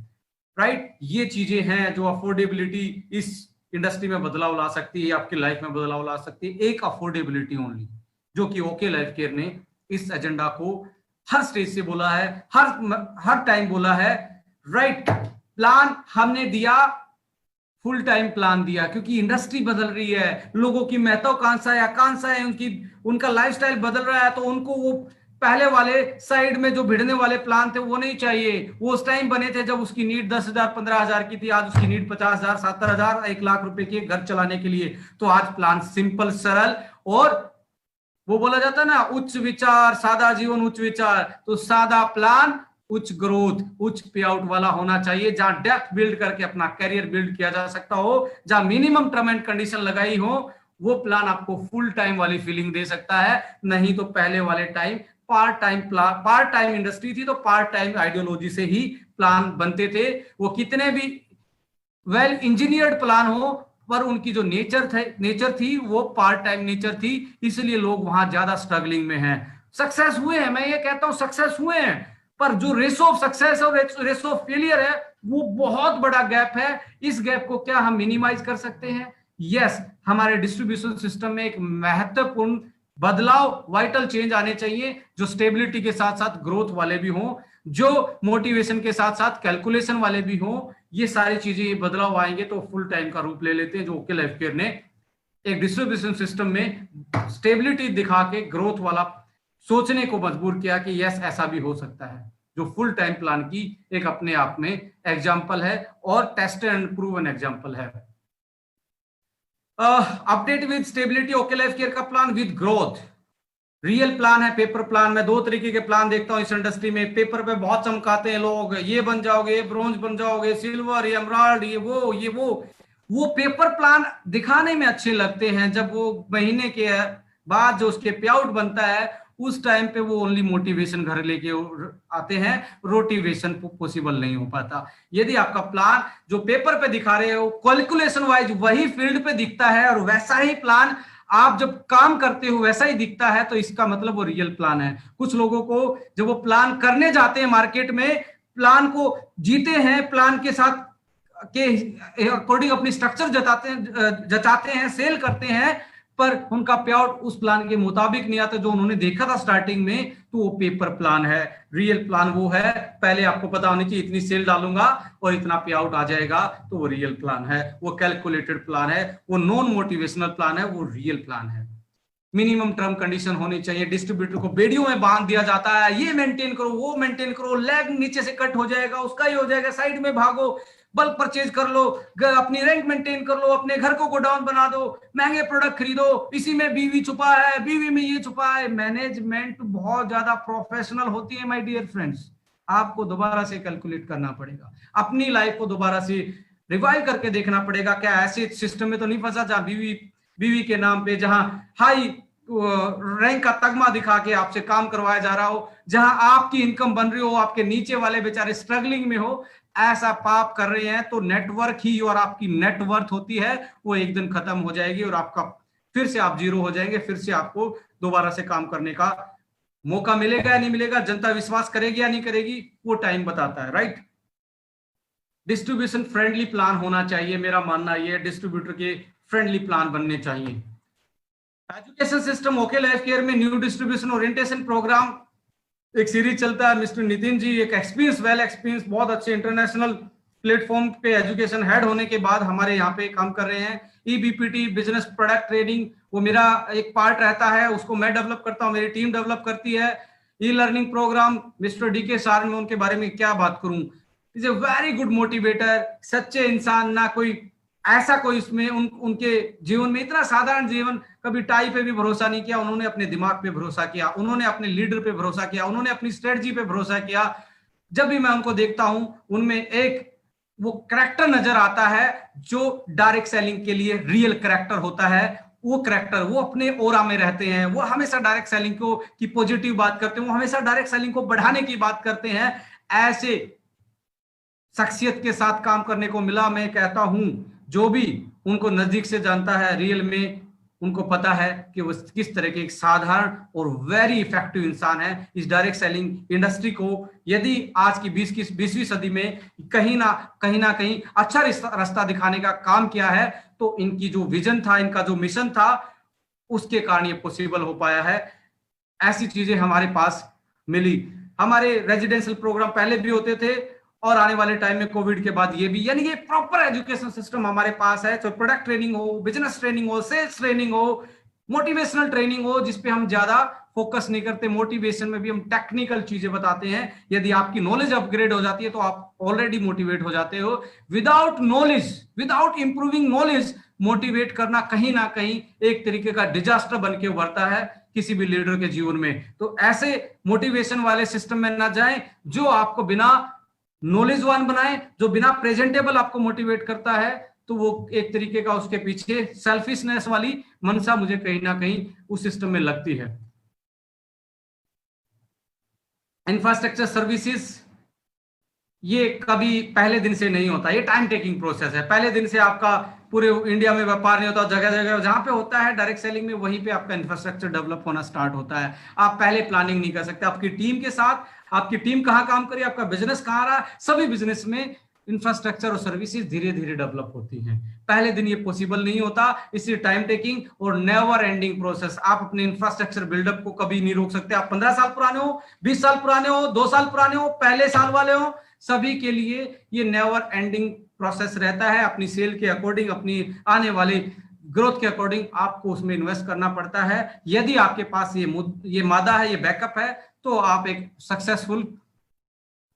राइट। ये चीजें हैं जो अफोर्डेबिलिटी इस इंडस्ट्री में बदलाव ला सकती है, आपकी लाइफ में बदलाव ला सकती है। एक अफोर्डेबिलिटी ओनली, जो कि ओके लाइफ केयर ने इस एजेंडा को हर स्टेज से बोला है, हर टाइम बोला है, राइट। प्लान हमने दिया, फुल टाइम प्लान दिया, क्योंकि इंडस्ट्री बदल रही है, लोगों की महत्वाकांक्षा है, आकांक्षा है, उनका लाइफस्टाइल बदल रहा है, तो उनको वो पहले वाले साइड में जो भिड़ने वाले प्लान थे वो नहीं चाहिए। वो उस टाइम बने थे जब उसकी नीड 10,000 15,000 की थी, आज उसकी नीड 50,000 70,000 1 लाख रुपए की घर चलाने के लिए। तो आज प्लान सिंपल, सरल, और वो बोला जाता है ना, उच्च विचार सादा जीवन उच्च विचार, तो सादा प्लान उच्च ग्रोथ उच्च पे आउट वाला होना चाहिए, जहां डेप्थ बिल्ड करके अपना करियर बिल्ड किया जा सकता हो, जहां मिनिमम टर्म एंड कंडीशन लगाई हो। वो प्लान आपको फुल टाइम वाली फीलिंग दे सकता है। नहीं तो पहले वाले टाइम पार्ट टाइम इंडस्ट्री थी, तो पार्ट टाइम आइडियोलॉजी से ही प्लान बनते थे। वो कितने भी वेल इंजीनियर्ड प्लान हो, पर उनकी जो नेचर थी वो पार्ट टाइम नेचर थी, इसलिए लोग वहां ज्यादा स्ट्रगलिंग में हैं। सक्सेस हुए हैं, मैं ये कहता हूं सक्सेस हुए हैं, पर जो रेशो ऑफ सक्सेस और रेशो ऑफ फेलियर है वो बहुत बड़ा गैप है। इस गैप को क्या हम मिनिमाइज कर सकते हैं? यस, हमारे डिस्ट्रीब्यूशन सिस्टम में एक महत्वपूर्ण बदलाव, वाइटल चेंज आने चाहिए, जो स्टेबिलिटी के साथ साथ ग्रोथ वाले भी हों, जो मोटिवेशन के साथ साथ कैलकुलेशन वाले भी हों। ये सारी चीजें बदलाव आएंगे तो फुल टाइम का रूप ले लेते हैं, जो ओके लाइफ केयर ने एक डिस्ट्रीब्यूशन सिस्टम में स्टेबिलिटी दिखा के ग्रोथ वाला सोचने को मजबूर किया कि यस ऐसा भी हो सकता है, जो फुल टाइम प्लान की एक अपने आप में एग्जाम्पल है और टेस्टेड एंड प्रूवन एग्जाम्पल है। Update with stability okay life care का plan with growth. Real plan है, पेपर प्लान। मैं 2 तरीके के प्लान देखता हूं इस इंडस्ट्री में। पेपर पे बहुत चमकाते हैं लोग, ये बन जाओगे, ये ब्रोंज बन जाओगे, सिल्वर, ये एमराल्ड, ये वो पेपर प्लान दिखाने में अच्छे लगते हैं। जब वो महीने के बाद जो उसके पे आउट बनता है, उस टाइम पे वो ओनली मोटिवेशन घर लेके आते हैं, रोटिवेशन पॉसिबल नहीं हो पाता। यदि आपका प्लान जो पेपर पे दिखा रहे हो कैलकुलेशन वाइज वही फील्ड पे दिखता है और वैसा ही प्लान आप जब काम करते हो वैसा ही दिखता है, तो इसका मतलब वो रियल प्लान है। कुछ लोगों को जब वो प्लान करने जाते हैं मार्केट में, प्लान को जीते हैं, प्लान के साथ के अकॉर्डिंग अपनी स्ट्रक्चर जताते हैं, सेल करते हैं, पर उनका पे आउट उस प्लान के मुताबिक नहीं आता जो उन्होंने देखा था स्टार्टिंग में, तो वो पेपर प्लान है। रियल प्लान वो है, पहले आपको पता होनी चाहिए इतनी सेल डालूंगा और इतना पे आउट आ जाएगा, तो वो रियल प्लान है, वो कैलकुलेटेड प्लान है, वो नॉन मोटिवेशनल प्लान है, वो रियल प्लान है। मिनिमम टर्म कंडीशन होनी चाहिए। डिस्ट्रीब्यूटर को बेड़ियों में बांध दिया जाता है, ये मेंटेन करो, वो मेंटेन करो, लेग नीचे से कट हो जाएगा, उसका ही हो जाएगा, साइड में भागो, बल्क परचेज कर लो, अपनी रैंक मेंटेन कर लो, अपने घर को गोडाउन बना दो, महंगे प्रोडक्ट खरीदो, इसी में बीवी छुपा है, बीवी में ये छुपा है। मैनेजमेंट बहुत ज्यादा प्रोफेशनल होती है माय डियर फ्रेंड्स। आपको दोबारा से कैलकुलेट करना पड़ेगा, अपनी लाइफ को दोबारा से रिवाइव करके देखना पड़ेगा। क्या ऐसे सिस्टम में तो नहीं फंसा जहां बीवी के नाम पे, जहां हाई रैंक का तगमा दिखा के आपसे काम करवाया जा रहा हो, जहां आपकी इनकम बन रही हो, आपके नीचे वाले बेचारे स्ट्रगलिंग में हो। ऐसा पाप कर रहे हैं तो नेटवर्क ही और आपकी नेटवर्थ होती है वो एक दिन खत्म हो जाएगी और आपका फिर से आप जीरो हो जाएंगे। फिर से आपको दोबारा से काम करने का मौका मिलेगा या नहीं मिलेगा, जनता विश्वास करेगी या नहीं करेगी, वो टाइम बताता है, राइट। डिस्ट्रीब्यूशन फ्रेंडली प्लान होना चाहिए, मेरा मानना यह है, डिस्ट्रीब्यूटर के फ्रेंडली प्लान बनने चाहिए। Education system okay life care में न्यू डिस्ट्रीब्यूशन ओरिएंटेशन प्रोग्राम एक सीरीज चलता है। मिस्टर नितिन जी एक एक्सपीरियंस, वेल एक्सपीरियंस, बहुत अच्छे इंटरनेशनल प्लेटफॉर्म पे एजुकेशन हेड होने के बाद हमारे यहाँ पे काम कर रहे हैं। ईबीपीटी बिजनेस प्रोडक्ट ट्रेनिंग वो मेरा एक पार्ट रहता है, उसको मैं डेवलप करता हूँ, मेरी टीम डेवलप करती है। E learning program Mister DK सार में, उनके बारे में क्या बात करूं, is a very good motivator, सच्चे इंसान, ना कोई ऐसा कोई इसमें उनके जीवन में इतना साधारण जीवन, कभी टाई पे भी भरोसा नहीं किया उन्होंने, अपने दिमाग पे भरोसा किया, उन्होंने अपने लीडर पे भरोसा किया, उन्होंने अपनी स्ट्रेटजी पे भरोसा किया। जब भी मैं उनको देखता हूं उनमें एक वो करेक्टर नजर आता है जो डायरेक्ट सेलिंग के लिए रियल करेक्टर होता है। वो करेक्टर, वो अपने ओरा में रहते हैं, वो हमेशा डायरेक्ट सेलिंग को की पॉजिटिव बात करते हैं, वो हमेशा डायरेक्ट सेलिंग को बढ़ाने की बात करते हैं। ऐसे शख्सियत के साथ काम करने को मिला। मैं कहता हूं जो भी उनको नजदीक से जानता है रियल में, उनको पता है कि वो किस तरह के एक साधारण और वेरी इफेक्टिव इंसान है। इस डायरेक्ट सेलिंग इंडस्ट्री को यदि आज की 20वीं सदी में कहीं ना कहीं अच्छा रास्ता दिखाने का काम किया है, तो इनकी जो विजन था, इनका जो मिशन था, उसके कारण ये पॉसिबल हो पाया है। ऐसी चीजें हमारे पास मिली। हमारे रेजिडेंशियल प्रोग्राम पहले भी होते थे और आने वाले टाइम में कोविड के बाद ये भी, यानी ये प्रॉपर एजुकेशन सिस्टम हमारे पास है। तो प्रोडक्ट ट्रेनिंग हो, बिजनेस ट्रेनिंग हो, सेल्स ट्रेनिंग हो, मोटिवेशनल ट्रेनिंग हो, जिसपे हम ज्यादा फोकस नहीं करते। मोटिवेशन में भी हम टेक्निकल चीजें बताते हैं। यदि आपकी नॉलेज अपग्रेड हो जाती है तो आप ऑलरेडी मोटिवेट हो जाते हो। Without knowledge, without improving knowledge, motivate करना कहीं ना कहीं एक तरीके का डिजास्टर बन के उभरता है किसी भी लीडर के जीवन में। तो ऐसे मोटिवेशन वाले सिस्टम में ना जाएं जो आपको बिना नॉलेजवान बनाए, जो बिना प्रेजेंटेबल आपको मोटिवेट करता है। तो वो एक तरीके का उसके पीछे सेल्फिशनेस वाली मनसा मुझे कहीं ना कहीं उस सिस्टम में लगती है। इंफ्रास्ट्रक्चर सर्विसेज ये कभी पहले दिन से नहीं होता, ये टाइम टेकिंग प्रोसेस है। पहले दिन से आपका पूरे इंडिया में व्यापार नहीं होता। जगह जगह जहां पे होता है डायरेक्ट सेलिंग में, वहीं पे आपका इंफ्रास्ट्रक्चर डेवलप होना स्टार्ट होता है। आप पहले प्लानिंग नहीं कर सकते। आपकी टीम के साथ, आपकी टीम कहाँ काम करी, आपका बिजनेस कहाँ रहा, सभी बिजनेस में इंफ्रास्ट्रक्चर और सर्विसेज धीरे धीरे डेवलप होती हैं। पहले दिन ये पॉसिबल नहीं होता, इसलिए टाइम टेकिंग और नेवर एंडिंग प्रोसेस। आप अपने इंफ्रास्ट्रक्चर बिल्डअप को कभी नहीं रोक सकते। आप 15 साल पुराने हो, 20 साल पुराने हो, 2 साल पुराने हो, पहले साल वाले हो, सभी के लिए ये नेवर एंडिंग प्रोसेस रहता है। अपनी सेल के अकॉर्डिंग, अपनी आने वाली ग्रोथ के अकॉर्डिंग आपको उसमें इन्वेस्ट करना पड़ता है। यदि आपके पास ये मादा है, ये बैकअप है, तो आप एक सक्सेसफुल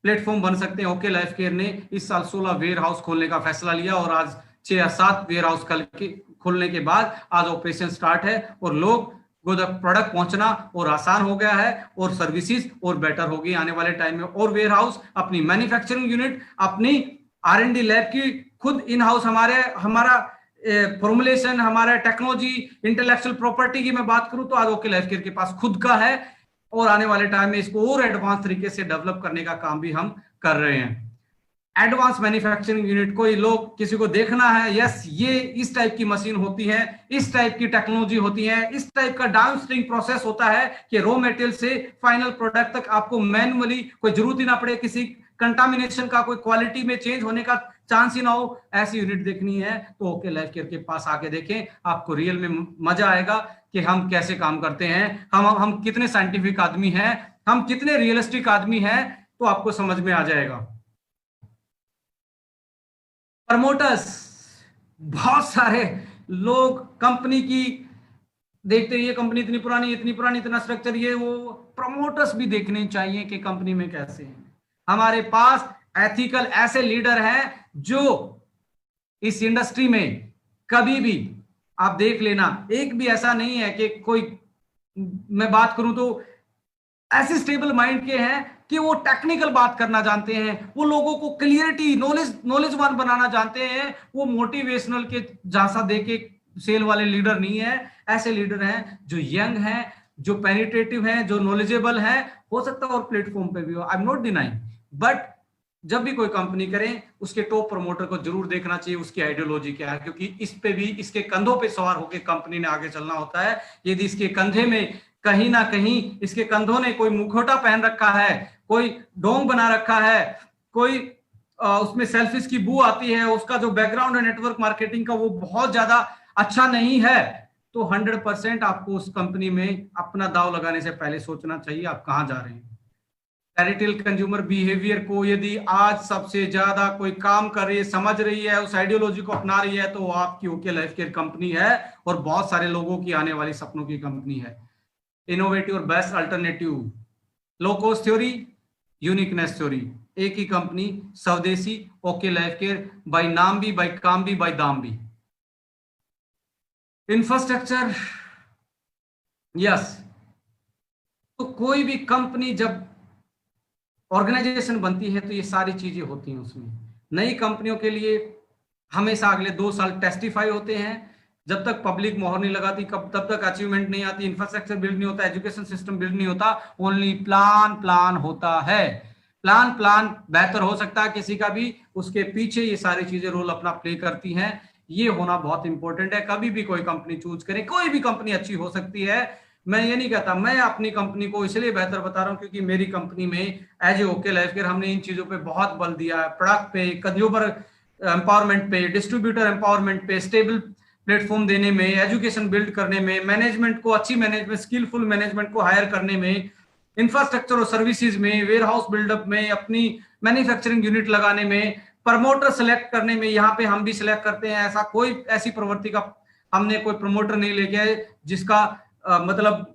प्लेटफॉर्म बन सकते हैं। ओके लाइफ केयर ने इस साल 16 वेयर हाउस खोलने का फैसला लिया और आज 6 या 7 वेयर हाउस खोलने के बाद आज ऑपरेशन स्टार्ट है और लोग को प्रोडक्ट पहुंचना और आसान हो गया है और सर्विसेज और बेटर होगी आने वाले टाइम में। और वेयर हाउस, अपनी मैन्युफैक्चरिंग यूनिट, अपनी R&D लैब की खुद इन हाउस, हमारा फॉर्मुलेशन, हमारा टेक्नोलॉजी, इंटेलेक्चुअल प्रॉपर्टी की मैं बात करूं तो आज ओके लाइफ केयर के पास खुद का है और आने वाले टाइम में इसको और एडवांस तरीके से डेवलप करने का काम भी हम कर रहे हैं। एडवांस मैन्युफैक्चरिंग यूनिट, कोई लोग किसी को देखना है, यस ये इस टाइप की मशीन होती है, इस टाइप की टेक्नोलॉजी होती है, इस टाइप का डाउनस्ट्रीम प्रोसेस होता है कि रॉ मटेरियल से फाइनल प्रोडक्ट तक आपको मैनुअली कोई जरूरत ही ना पड़े, किसी कंटामिनेशन का, कोई क्वालिटी में चेंज होने का चांस ही ना हो। ऐसी यूनिट देखनी है तो ओके लाइफ केयर के पास आके देखें, आपको रियल में मजा आएगा कि हम कैसे काम करते हैं, हम कितने साइंटिफिक आदमी हैं, हम कितने रियलिस्टिक आदमी हैं, तो आपको समझ में आ जाएगा। प्रमोटर्स, बहुत सारे लोग कंपनी की देखते हैं, ये कंपनी इतनी पुरानी, इतना स्ट्रक्चर, ये वो। प्रमोटर्स भी देखने चाहिए कि कंपनी में कैसे हैं। हमारे पास एथिकल ऐसे लीडर हैं जो इस इंडस्ट्री में कभी भी आप देख लेना, एक भी ऐसा नहीं है कि कोई, मैं बात करूं तो ऐसे स्टेबल माइंड के हैं कि वो टेक्निकल बात करना जानते हैं, वो लोगों को क्लियरिटी, नॉलेजवान बनाना जानते हैं। वो मोटिवेशनल के झांसा दे के सेल वाले लीडर नहीं है। ऐसे लीडर हैं जो यंग हैं, जो पेनिट्रेटिव हैं, जो नॉलेजेबल हैं। हो सकता है और प्लेटफॉर्म पे भी हो, I am not denying, but जब भी कोई कंपनी करें उसके टॉप प्रमोटर को जरूर देखना चाहिए, उसकी आइडियोलॉजी क्या है, क्योंकि इस पे भी, इसके कंधों पे सवार होकर कंपनी ने आगे चलना होता है। यदि इसके कंधे में कहीं ना कहीं, इसके कंधों ने कोई मुखौटा पहन रखा है, कोई डोंग बना रखा है, कोई उसमें सेल्फिश की बू आती है, उसका जो बैकग्राउंड है नेटवर्क मार्केटिंग का वो बहुत ज्यादा अच्छा नहीं है, तो 100% आपको उस कंपनी में अपना दाव लगाने से पहले सोचना चाहिए आप कहां जा रहे हैं। टेरिटोरियल कंज्यूमर बिहेवियर को यदि आज सबसे ज्यादा कोई काम कर रही है, समझ रही है, उस आइडियोलॉजी को अपना रही है, तो वो आपकी ओके लाइफ केयर कंपनी है और बहुत सारे लोगों की आने वाली सपनों की कंपनी है। इनोवेटिव और best alternative, low cost theory, uniqueness theory, एक ही कंपनी, स्वदेशी ओके लाइफ केयर, बाय नाम भी, बाय काम भी, बाय दाम भी। इंफ्रास्ट्रक्चर, यस, तो कोई भी कंपनी जब ऑर्गेनाइजेशन बनती है तो ये सारी चीजें होती हैं उसमें। नई कंपनियों के लिए हमेशा अगले 2 साल टेस्टिफाई होते हैं, जब तक पब्लिक मोहर नहीं लगाती तब तक अचीवमेंट नहीं आती, इंफ्रास्ट्रक्चर बिल्ड नहीं होता, एजुकेशन सिस्टम बिल्ड नहीं होता, ओनली प्लान प्लान होता है। प्लान प्लान बेहतर हो सकता है किसी का भी, उसके पीछे ये सारी चीजें रोल अपना प्ले करती हैं। ये होना बहुत इंपॉर्टेंट है। कभी भी कोई कंपनी चूज करें, कोई भी कंपनी अच्छी हो सकती है, मैं ये नहीं कहता, मैं अपनी कंपनी को इसलिए बेहतर बता रहा हूं क्योंकि मेरी कंपनी में as a okay life care हमने इन चीजों पे बहुत बल दिया है, प्रोडक्ट पे, कंज्यूमर एम्पावरमेंट पे, डिस्ट्रीब्यूटर एम्पावरमेंट पे, स्टेबल प्लेटफॉर्म देने में, एजुकेशन बिल्ड करने में, मैनेजमेंट को अच्छी मैनेजमेंट, स्किलफुल मैनेजमेंट को हायर करने में, इंफ्रास्ट्रक्चर और सर्विसेज में, वेयर हाउस बिल्डअप में, अपनी मैन्युफैक्चरिंग यूनिट लगाने में, प्रमोटर सेलेक्ट करने में। यहाँ पे हम भी सिलेक्ट करते हैं, ऐसा कोई ऐसी प्रवृत्ति का हमने कोई प्रमोटर नहीं लेके आए जिसका मतलब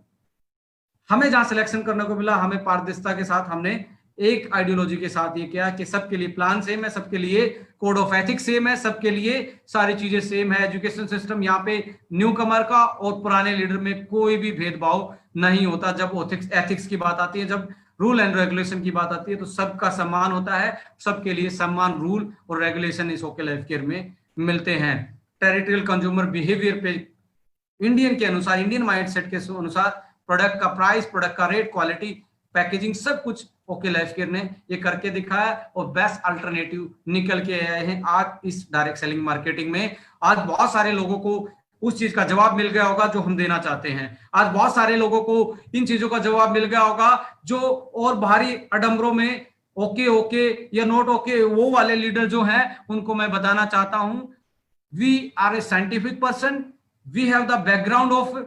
हमें जहां सिलेक्शन करने को मिला, हमें पारदर्शिता के साथ हमने एक आइडियोलॉजी के साथ ये किया कि सबके लिए प्लान सेम है, सबके लिए कोड ऑफ एथिक्स सेम है, सबके लिए सारी चीजें सेम है। एजुकेशन सिस्टम यहाँ पे न्यू कमर का और पुराने लीडर में कोई भी भेदभाव नहीं होता। जब एथिक्स की बात आती है, जब रूल एंड रेगुलेशन की बात आती है, तो सबका सम्मान होता है, सबके लिए सम्मान, रूल और रेगुलेशन इस ओके लाइफ केयर में मिलते हैं। टेरिटोरियल कंज्यूमर बिहेवियर पे इंडियन के अनुसार, इंडियन माइंडसेट के अनुसार प्रोडक्ट का प्राइस, प्रोडक्ट का रेट, क्वालिटी, पैकेजिंग, सब कुछ ओके लाइफ केयर ने ये करके दिखाया और बेस्ट अल्टरनेटिव निकल के आए हैं आज इस डायरेक्ट सेलिंग मार्केटिंग में। आज बहुत सारे लोगों को उस चीज का जवाब मिल गया होगा जो हम देना चाहते हैं। आज बहुत सारे लोगों को इन चीजों का जवाब मिल गया होगा जो और बाहरी अडम्बरों में ओके ओके या नॉट ओके वो वाले लीडर जो हैं उनको मैं बताना चाहता हूं, we are a scientific person, we have the background of,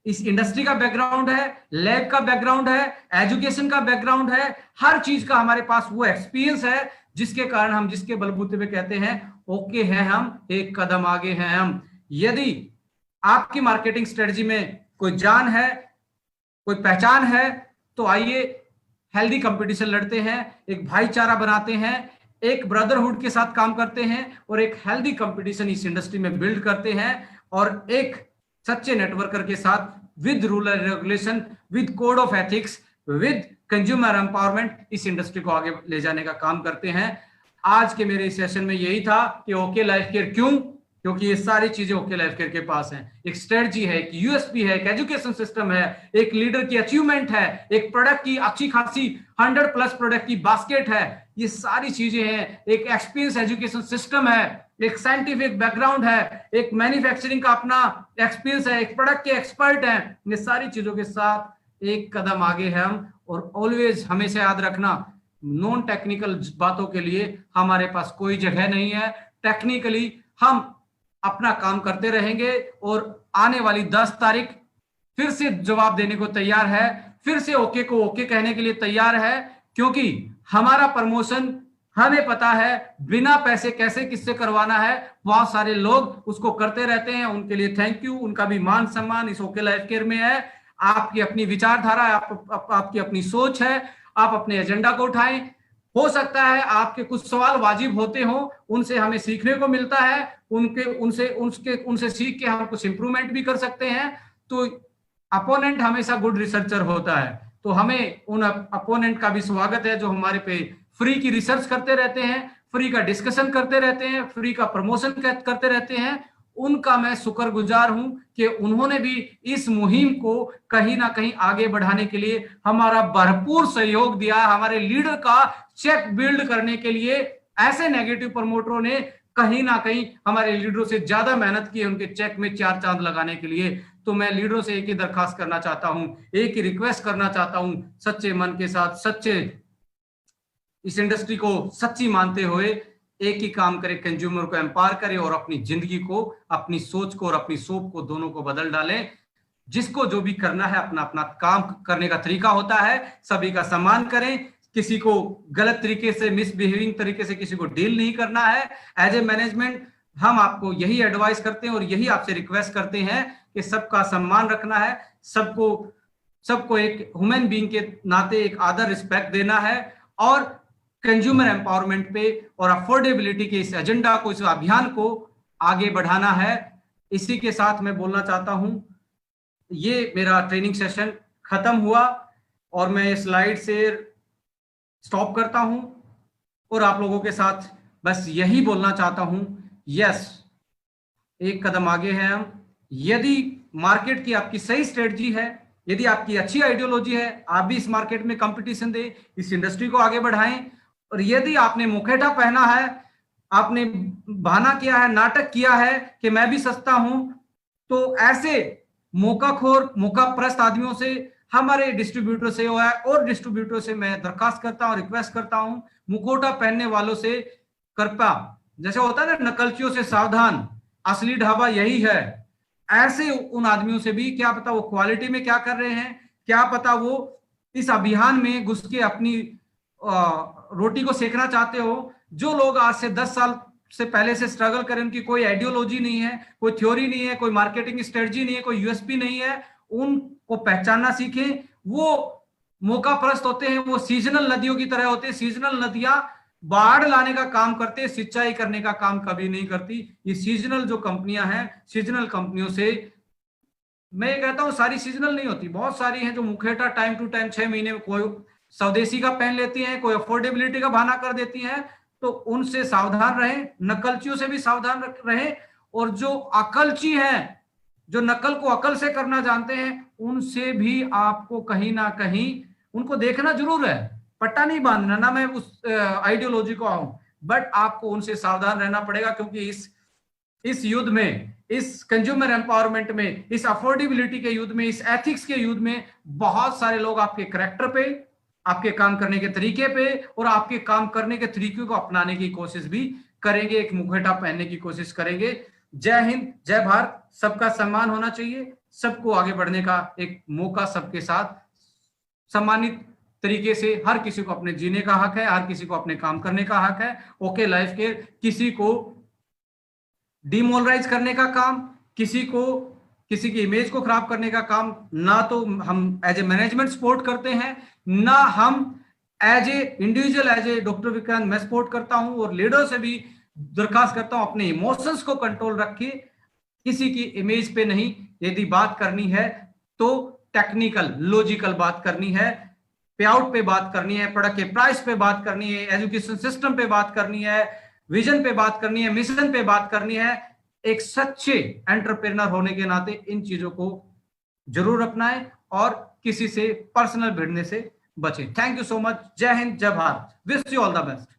इस इंडस्ट्री का बैकग्राउंड है, लैब का बैकग्राउंड है, एजुकेशन का बैकग्राउंड है, हर चीज का हमारे पास वो एक्सपीरियंस है जिसके कारण हम, जिसके बलबूते पे कहते हैं ओके हैं हम, एक कदम आगे हैं हम। यदि आपकी मार्केटिंग स्ट्रेटजी में कोई जान है, कोई पहचान है, तो आइए हेल्दी कंपटीशन लड़ते हैं, एक भाईचारा बनाते हैं, एक ब्रदरहुड के साथ काम करते हैं और एक हेल्दी कंपटीशन इस इंडस्ट्री में बिल्ड करते हैं और एक सच्चे नेटवर्कर के साथ with rule and regulation, with code of ethics, with consumer empowerment इस इंडस्ट्री को आगे ले जाने का काम करते हैं। आज के मेरे सेशन में यही था कि ओके लाइफ केयर क्यों, क्योंकि ये सारी चीजें ओके लाइफ केयर के पास हैं। एक स्ट्रेटजी है, एक यूएसपी है, एक एजुकेशन सिस्टम है, एक लीडर की अचीवमेंट है, एक प्रोडक्ट की अच्छी खासी 100+ प्रोडक्ट की बास्केट है, ये सारी चीजें हैं, एक एक्सपीरियंस एजुकेशन सिस्टम है, एक साइंटिफिक बैकग्राउंड है, एक मैन्युफैक्चरिंग का अपना एक्सपीरियंस है, एक प्रोडक्ट के एक्सपर्ट हैं। ये सारी चीजों के साथ एक कदम आगे हैं हम। और ऑलवेज हमेशा याद रखना, नॉन टेक्निकल बातों के लिए हमारे पास कोई जगह नहीं है। टेक्निकली हम अपना काम करते रहेंगे और आने वाली 10 तारीख फिर से जवाब देने को तैयार है, फिर से ओके को ओके कहने के लिए तैयार है, क्योंकि हमारा प्रमोशन हमें पता है बिना पैसे कैसे किससे करवाना है। बहुत सारे लोग उसको करते रहते हैं, उनके लिए थैंक यू, उनका भी मान सम्मान इस ओके लाइफ केयर में है। आपकी अपनी विचारधारा, आपकी अपनी सोच है, आप अपने एजेंडा को उठाएं। हो सकता है आपके कुछ सवाल वाजिब होते हो, उनसे हमें सीखने को मिलता है, उनसे सीख के हम कुछ इंप्रूवमेंट भी कर सकते हैं। तो अपोनेंट हमेशा गुड रिसर्चर होता है, तो हमें उन अपोनेंट का भी स्वागत है जो हमारे पे फ्री की रिसर्च करते रहते हैं, फ्री का डिस्कशन करते रहते हैं, फ्री का प्रमोशन करते रहते हैं। उनका मैं शुक्रगुजार हूं कि उन्होंने भी इस मुहिम को कहीं ना कहीं आगे बढ़ाने के लिए हमारा भरपूर सहयोग दिया। हमारे लीडर का चेक बिल्ड करने के लिए ऐसे नेगेटिव प्रमोटरों ने कहीं ना कहीं हमारे लीडरों से ज्यादा मेहनत की है उनके चेक में 4 चांद लगाने के लिए। तो मैं लीडरों से एक ही दरखास्त करना चाहता हूं, एक ही रिक्वेस्ट करना चाहता हूं, सच्चे मन के साथ, सच्चे इस इंडस्ट्री को सच्ची मानते हुए एक ही काम करे, कंज्यूमर को एम्पावर करे और अपनी जिंदगी को, अपनी सोच को और अपनी सोच को, दोनों को बदल डालें। जिसको जो भी करना है, अपना अपना काम करने का तरीका होता है, सभी का सम्मान करें, किसी को गलत तरीके से, मिसबिहेविंग तरीके से किसी को डील नहीं करना है। एज ए मैनेजमेंट हम आपको यही एडवाइस करते हैं और यही आपसे रिक्वेस्ट करते हैं कि सबका सम्मान रखना है, सबको एक ह्यूमन बीइंग के नाते एक आदर, रिस्पेक्ट देना है और कंज्यूमर एम्पावरमेंट पे और अफोर्डेबिलिटी के इस एजेंडा को, इस अभियान को आगे बढ़ाना है। इसी के साथ मैं बोलना चाहता हूं, ये मेरा ट्रेनिंग सेशन खत्म हुआ और मैं स्लाइड से स्टॉप करता हूं और आप लोगों के साथ बस यही बोलना चाहता हूं, यस, एक कदम आगे हैं हम। यदि मार्केट की आपकी सही स्ट्रेटजी है, यदि आपकी अच्छी आइडियोलॉजी है, आप भी इस मार्केट में कंपटीशन दे, इस इंडस्ट्री को आगे बढ़ाएं। और यदि आपने मुखौटा पहना है, आपने बहाना किया है, नाटक किया है कि मैं भी सस्ता हूं, तो ऐसे मौकाखोर, मौकाप्रस्त आदमियों से, हमारे डिस्ट्रीब्यूटर से और डिस्ट्रीब्यूटर से मैं दरखास्त करता हूं, रिक्वेस्ट करता हूं, मुखौटा पहनने वालों से कृपया, जैसे होता है ना, नकलचियों से सावधान, असली ढाबा यही है। ऐसे उन आदमियों से भी, क्या पता वो क्वालिटी में क्या कर रहे हैं, क्या पता वो इस अभियान में घुस के अपनी रोटी को सेकना चाहते हो। जो लोग आज से 10 साल से पहले से स्ट्रगल करें, उनकी कोई आइडियोलॉजी नहीं है, कोई थ्योरी नहीं है, कोई मार्केटिंग स्ट्रेटजी नहीं है, कोई यूएसपी नहीं है, उनको पहचानना सीखें। वो मौकाप्रस्त होते हैं, वो सीजनल नदियों की तरह होते हैं। सीजनल नदियां बाढ़ लाने का काम करते हैं, सिंचाई करने का काम कभी नहीं करती। ये सीजनल जो कंपनियां हैं, सीजनल कंपनियों से मैं ये कहता हूं, सारी सीजनल नहीं होती, बहुत सारी हैं जो मुखौटा टाइम टू टाइम 6 महीने में कोई स्वदेशी का पहन लेती हैं, कोई अफोर्डेबिलिटी का बहाना कर देती हैं। तो उनसे सावधान रहें, नकलचियों से भी सावधान रहें। और जो अकलची हैं, जो नकल को अकल से करना जानते हैं, उनसे भी आपको कहीं ना कहीं उनको देखना जरूर है, पट्टा नहीं बांधना, ना मैं उस आइडियोलॉजी को आऊं, बट आपको उनसे सावधान रहना पड़ेगा। क्योंकि इस युद्ध में, इस कंज्यूमर एम्पावरमेंट में, इस अफोर्डेबिलिटी के युद्ध में, इस एथिक्स के युद्ध में बहुत सारे लोग आपके कैरेक्टर पे, आपके काम करने के तरीके पे और आपके काम करने के तरीके को अपनाने की कोशिश भी करेंगे, एक मुखौटा पहनने की कोशिश करेंगे। जय हिंद, जय भारत। सबका सम्मान होना चाहिए, सबको आगे बढ़ने का एक मौका, सबके साथ सम्मानित तरीके से, हर किसी को अपने जीने का हक है, हर किसी को अपने काम करने का हक है। ओके लाइफ के किसी को डिमोरलाइज करने का काम, किसी की इमेज को खराब करने का काम ना तो हम एज ए मैनेजमेंट सपोर्ट करते हैं, ना हम as a individual, as a doctor Vikrant मैं सपोर्ट करता हूं। और लीडर से भी दरखास्त करता हूं, अपने इमोशंस को कंट्रोल रखिए, किसी की इमेज पे नहीं। यदि बात करनी है तो टेक्निकल, लॉजिकल बात करनी है, पे आउट पे बात करनी है, प्रोडक्ट के प्राइस पे बात करनी है, एजुकेशन सिस्टम पे बात करनी है, विजन पे बात करनी है, मिशन पे बात करनी है। एक सच्चे एंटरप्रेन्योर होने के नाते इन चीजों को जरूर अपनाएं और किसी से पर्सनल भिड़ने से बचें। Thank you so much. जय हिंद, जय Bharat. Wish you all the best.